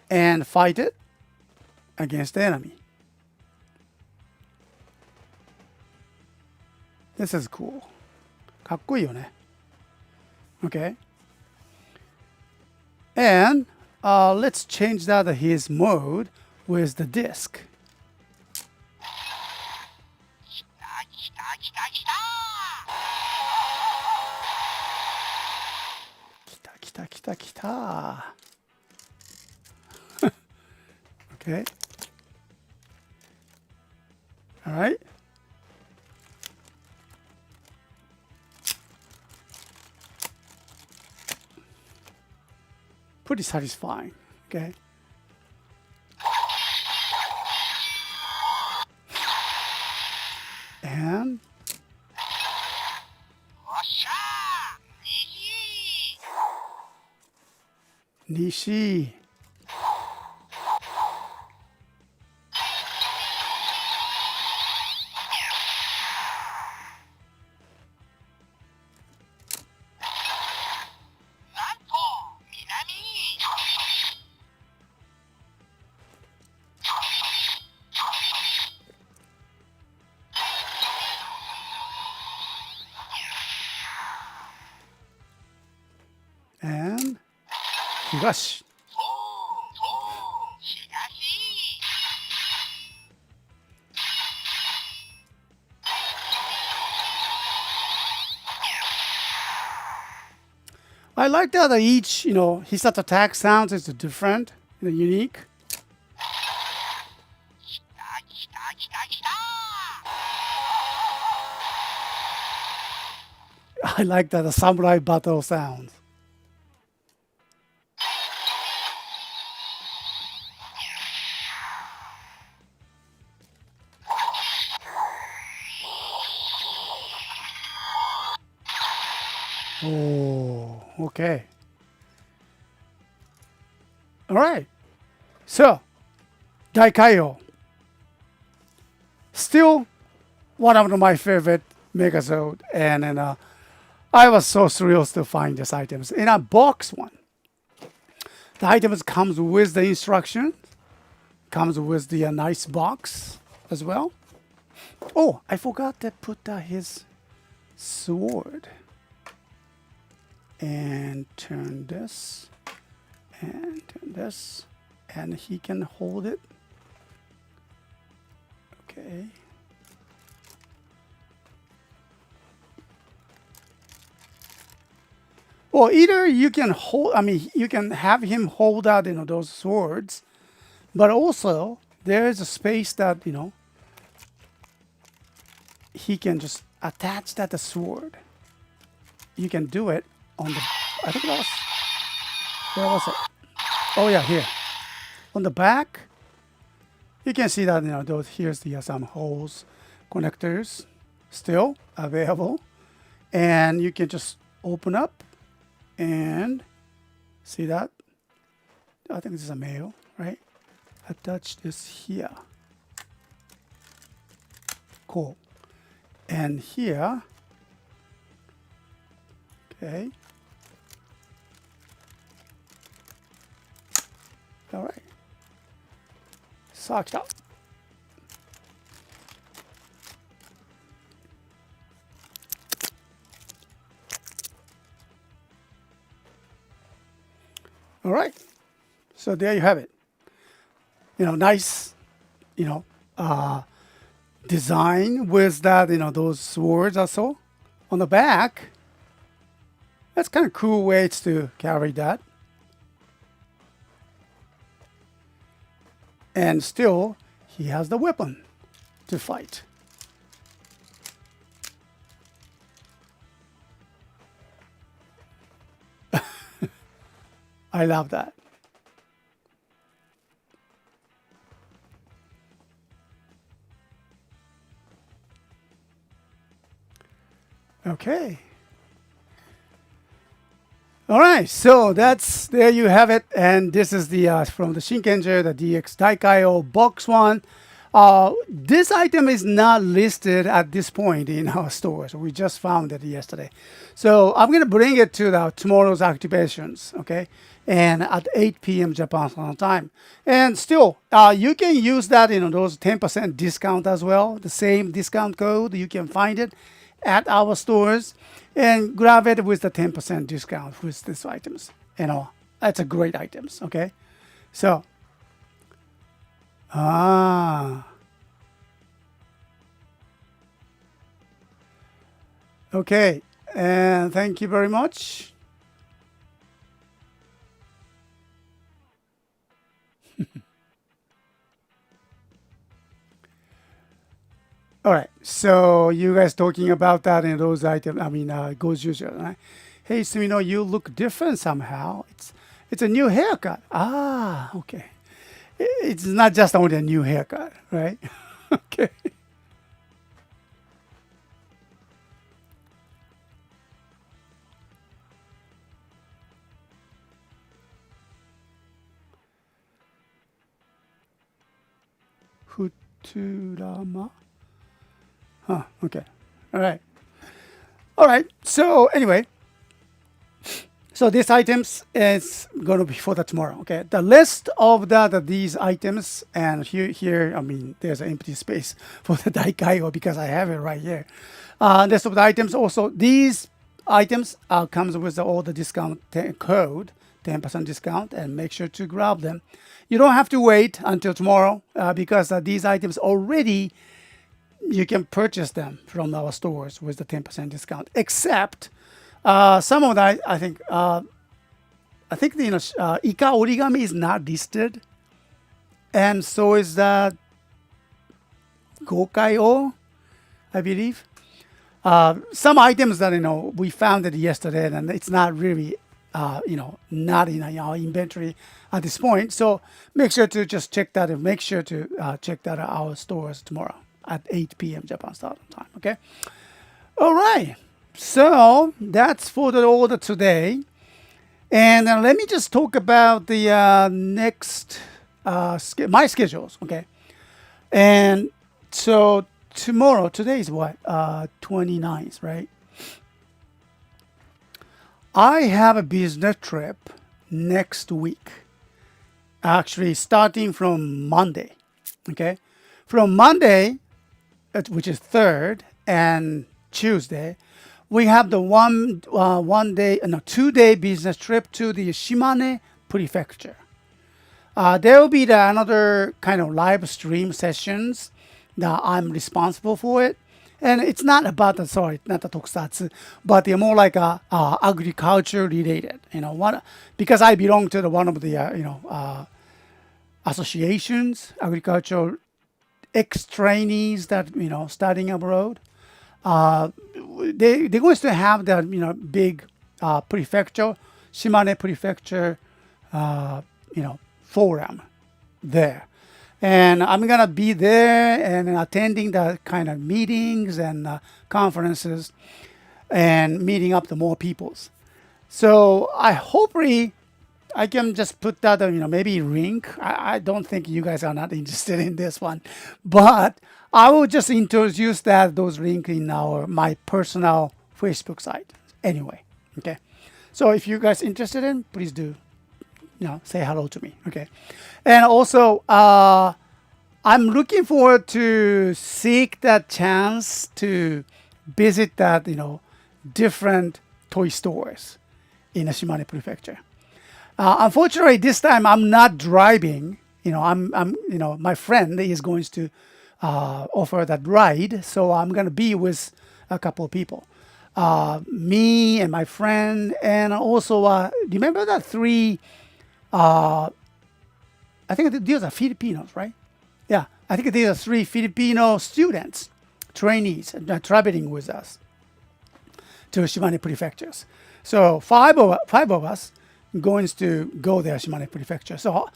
and fight it against the enemy. This is cool. かっこいいよね. Okay. And let's change that his mode with the disc. 来た来た来た。Okay. All right. Pretty satisfying. Okay. And Nishi. And Higashi. I like that each, his attack sounds is different, unique. I like that the samurai battle sounds. Oh, okay. All right. So, Daikaio. Still one of my favorite Megazord. And I was so thrilled to find these items. In a box one. The items comes with the instructions. Comes with the nice box as well. Oh, I forgot to put his sword. And turn this, and turn this, and he can hold it. Okay. Well, either you can you can have him hold out, those swords, but also there is a space that, he can just attach that sword. You can do it on the, I think that was, where was it? Oh yeah, here. On the back, you can see that, here's the some holes, connectors still available. And you can just open up and see that. I think this is a male, right? Attach this here. Cool. And here, okay. All right. さあ、来た。All right. So there you have it. Nice, you know, design with that, those swords also on the back. That's kind of cool ways to carry that. And still, he has the weapon to fight. I love that. Okay. All right, so there you have it, and this is the from the Shinkenger, the DX Daikaio box one. This item is not listed at this point in our stores. We just found it yesterday, so I'm gonna bring it to tomorrow's activations. Okay, and at 8 p.m. Japan time, and still you can use that those 10% discount as well. The same discount code, you can find it at our stores and grab it with the 10% discount with these items. That's a great items. Okay, so okay, and thank you very much. All right, so you guys talking about that and those items. I mean, goes usual. Right? Hey, Sumino, you look different somehow. It's a new haircut. Ah, okay. It's not just only a new haircut, right? Okay. Futurama. Huh. Okay. All right. All right. So anyway. So these items is going to be for the tomorrow. Okay, the list of these items, and here I mean there's an empty space for the Daikaio because I have it right here. List of the items. Also, these items comes with all the discount code, 10% discount, and make sure to grab them. You don't have to wait until tomorrow because these items already you can purchase them from our stores with the 10% discount, except. Some of that, I think the Ika origami is not listed, and so is that Gokai-o, I believe. Some items that we found it yesterday, and it's not really not in our inventory at this point. So make sure to just check that, and make sure to check that at our stores tomorrow at 8 p.m. Japan Standard Time. Okay. All right. So that's for the order today, and let me just talk about the next my schedules. Okay, and so today is what 29th, right? I have a business trip next week, actually starting from Monday. Okay, from Monday, which is 3rd, and Tuesday. We have the 2-day business trip to the Shimane Prefecture. There will be another kind of live stream sessions that I'm responsible for it. And it's not about not the tokusatsu, but they're more like agriculture related. Because I belong to one of the associations, agricultural ex-trainees that studying abroad. They're going to have that big prefecture, Shimane Prefecture, forum there, and I'm gonna be there and attending the kind of meetings and conferences and meeting up the more peoples. So hopefully I can just put that maybe link. I don't think you guys are not interested in this one, but I will just introduce those links in my personal Facebook site anyway. Okay, so if you guys interested in, please do say hello to me. Okay, and also I'm looking forward to seek that chance to visit different toy stores in the Shimane Prefecture. Unfortunately, this time I'm not driving. My friend is going to offer that ride, so I'm going to be with a couple of people. Me and my friend, and also, do you remember that three? I think these are Filipinos, right? Yeah, I think these are three Filipino students, trainees, traveling with us to Shimane prefectures. So five of us going to go there, Shimane prefecture. So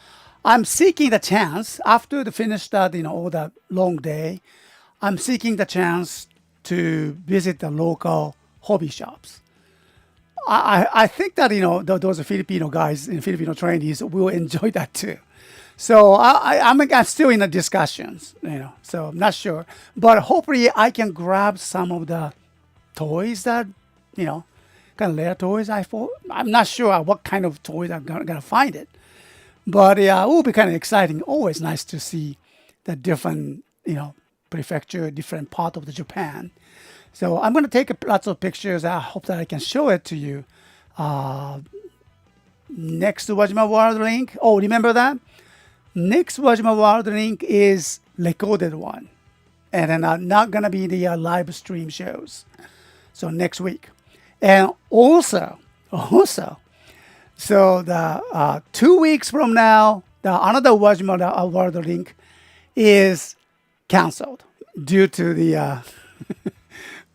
I'm seeking the chance after the finish that all that long day. I'm seeking the chance to visit the local hobby shops. I think that those Filipino guys and Filipino trainees will enjoy that too. So I'm still in the discussions, so I'm not sure. But hopefully I can grab some of the toys that, kind of rare toys I'm not sure what kind of toys I'm going to find it. But it will be kind of exciting. Always nice to see the different, prefecture, different part of the Japan. So I'm going to take lots of pictures. I hope that I can show it to you. Next to Wajima World link. Oh, remember that? Next Wajima World link is recorded one. And then not going to be the live stream shows. So next week. And also, so the 2 weeks from now, another Wajima World link is canceled due to the,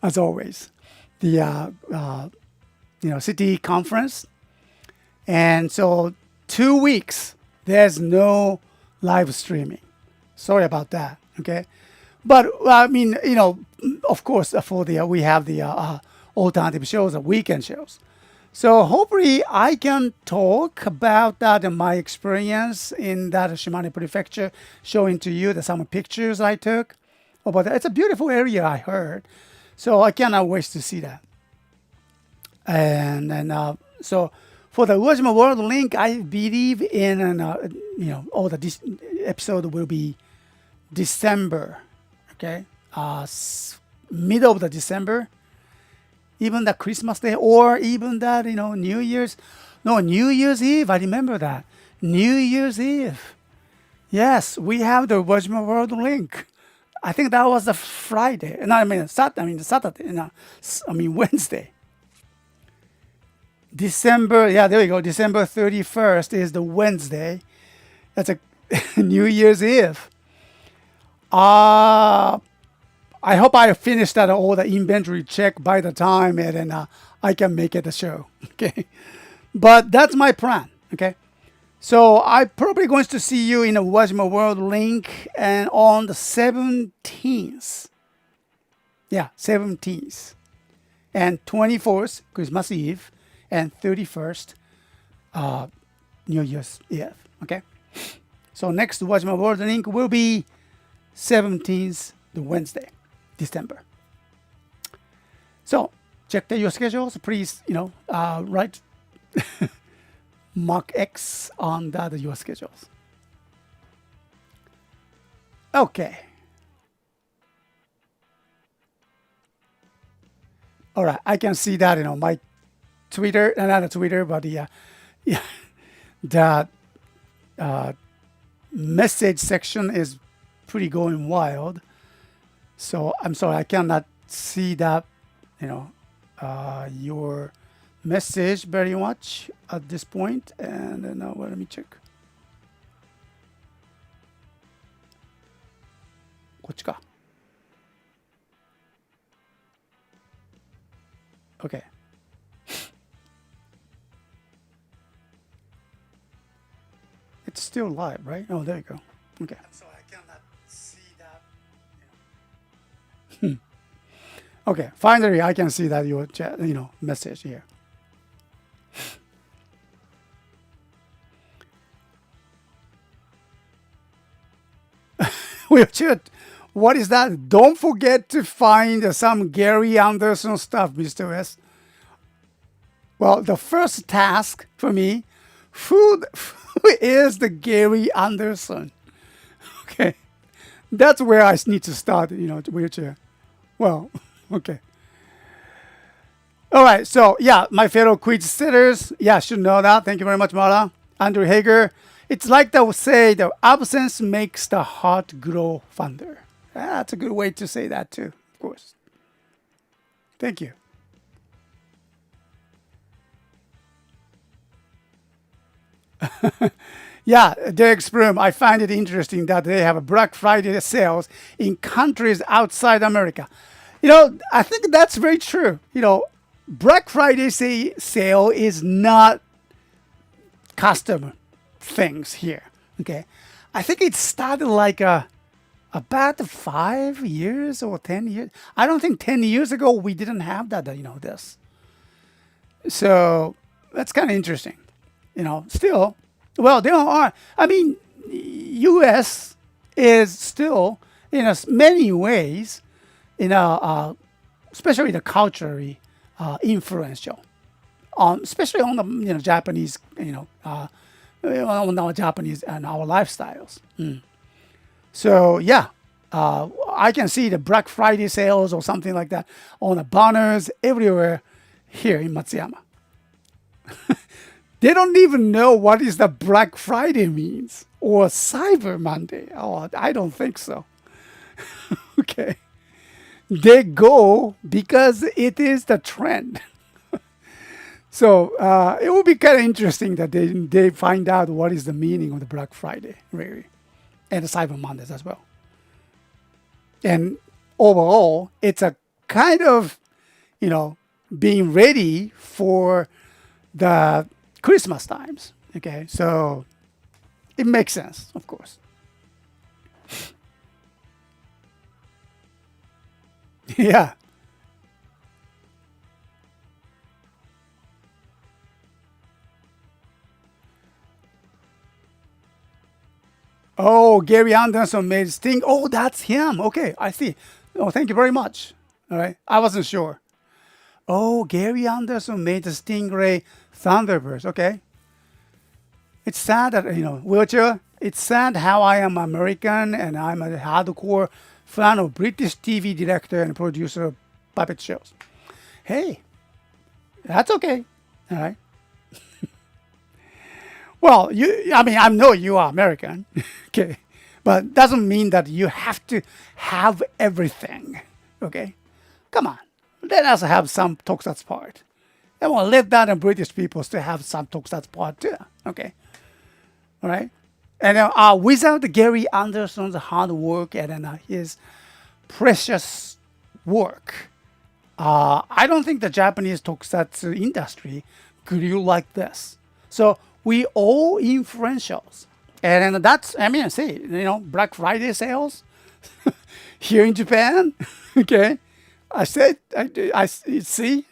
as always, the city conference. And so 2 weeks, there's no live streaming. Sorry about that. Okay. But I mean, of course, we have the alternative shows, the weekend shows. So hopefully I can talk about that and my experience in that Shimane prefecture, showing to you some pictures I took about that. It's a beautiful area, I heard. So I cannot wait to see that. And then, so for the Wajima World link, I believe in, all the episode will be December. Okay. Middle of the December. Even the Christmas Day, or even that, New Year's. No, New Year's Eve. I remember that. New Year's Eve. Yes, we have the Wajima World link. I think that was the Friday. No, Saturday. Wednesday. December. Yeah, there we go. December 31st is the Wednesday. That's a New Year's Eve. I hope I finish that all the inventory check by the time and then I can make it a show. Okay. But that's my plan. Okay. So I'm probably going to see you in a Wajima World link and on the 17th. Yeah, 17th. And 24th, Christmas Eve, and 31st, New Year's Eve. Okay. So next Wajima World link will be 17th, the Wednesday. December. So check your schedules. Please, write mark X on your schedules. Okay. All right. I can see that, my Twitter, not a Twitter, but the message section is pretty going wild. So I'm sorry, I cannot see that, your message very much at this point. And now let me check. こっちか. Okay. It's still live, right? Oh, there you go. Okay. So I cannot see that. Okay, finally I can see that your chat, message here. What is that? Don't forget to find some Gary Anderson stuff, Mr. S. Well, the first task for me, who is the Gary Anderson? Okay. That's where I need to start, wheelchair. Well, okay. All right. So, yeah, my fellow quiz sitters, should know that. Thank you very much, Mara. Andrew Hager. It's like they would say, the absence makes the heart grow fonder. That's a good way to say that too, of course. Thank you. Yeah, Derek Sprum, I find it interesting that they have a Black Friday sales in countries outside America. I think that's very true. Black Friday sale is not custom things here. Okay, I think it started like about 5 years or 10 years. I don't think 10 years ago we didn't have that. This. So that's kind of interesting. Still, well, there are. I mean, U.S. is still in many ways, especially the culturally influential, especially on the Japanese, on our Japanese and our lifestyles. So yeah, I can see the Black Friday sales or something like that on the banners everywhere here in Matsuyama. They don't even know what is the Black Friday means or Cyber Monday. Oh, I don't think so. Okay. They go because it is the trend. So it will be kind of interesting that they find out what is the meaning of the Black Friday, really, and the Cyber Mondays as well. And overall, it's a kind of, being ready for the Christmas times. Okay, so it makes sense, of course. Yeah. Oh, Gary Anderson made Sting. Oh, that's him. Okay, I see. Oh, thank you very much. All right, I wasn't sure. Oh, Gary Anderson made the Stingray Thunderbirds. Okay. It's sad that, wheelchair. It's sad how I am American and I'm a hardcore fan of British TV director and producer of puppet shows. Hey, that's okay. All right. Well, I know you are American, okay, but doesn't mean that you have to have everything, okay? Come on, let us have some tokusatsu part. And we'll let that and British people to have some tokusatsu part too, okay? All right? And without Gary Anderson's hard work and his precious work, I don't think the Japanese tokusatsu industry grew like this. So we all influentials. And that's, see, Black Friday sales here in Japan. Okay. I said, I see,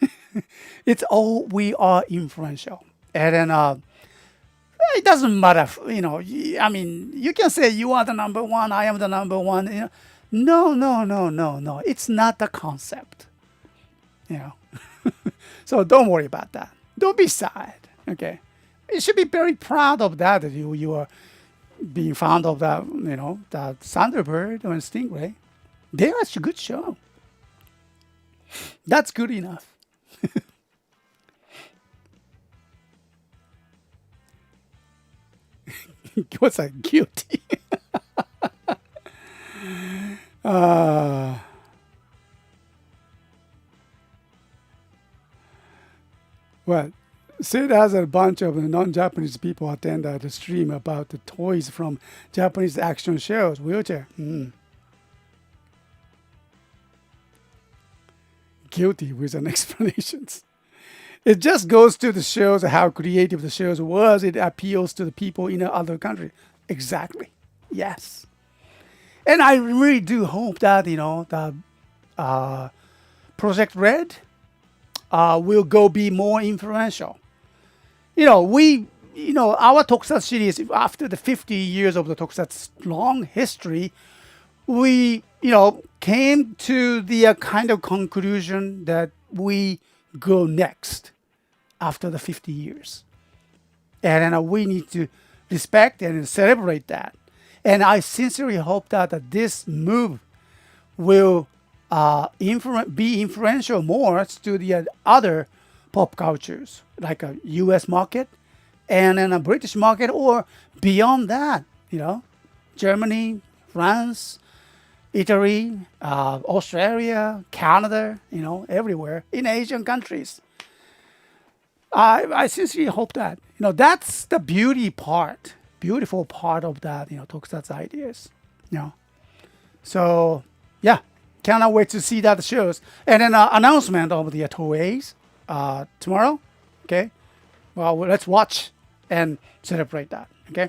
it's all, we are influential. And then it doesn't matter, you can say you are the number one, I am the number one. No. It's not the concept. So don't worry about that. Don't be sad. Okay. You should be very proud of that you are being fond of that, the Thunderbird and Stingray. They are a good show. That's good enough. What's that? Guilty. Well, Sid has a bunch of non-Japanese people attend the stream about the toys from Japanese action shows. Wheelchair. Guilty with an explanations. It just goes to the shows how creative the shows was. It appeals to the people in other country. Exactly. Yes. And I really do hope that the Project Red will go be more influential. Our tokusatsu series, after the 50 years of the tokusatsu long history, we, came to the kind of conclusion that we go next after the 50 years. And we need to respect and celebrate that. And I sincerely hope that this move will be influential more to the other pop cultures, like a U.S. market and in a British market or beyond that, Germany, France, Italy, Australia, Canada, everywhere in Asian countries. I sincerely hope that, that's the beautiful part of that, tokusatsu ideas, So, yeah, cannot wait to see that shows. And then announcement of the toys tomorrow, okay? Well, let's watch and celebrate that, okay?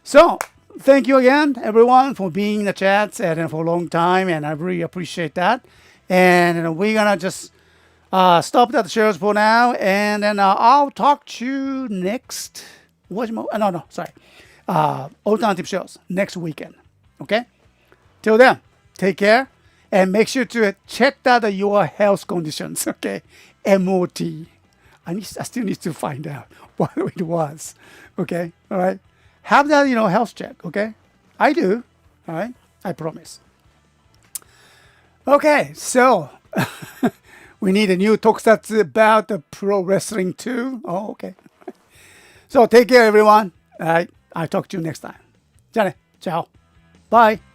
So, thank you again, everyone, for being in the chats and for a long time, and I really appreciate that. And we're going to just stop that shows for now, and then I'll talk to you next. Alternative shows next weekend. Okay? Till then, take care, and make sure to check that your health conditions. Okay? MOT. I still need to find out what it was. Okay? All right? Have that, health check. Okay? I do. All right? I promise. Okay, so we need a new tokusatsu about the pro wrestling too. Oh, okay. So take care, everyone. All right. I'll talk to you next time. じゃあね。Ciao. Bye.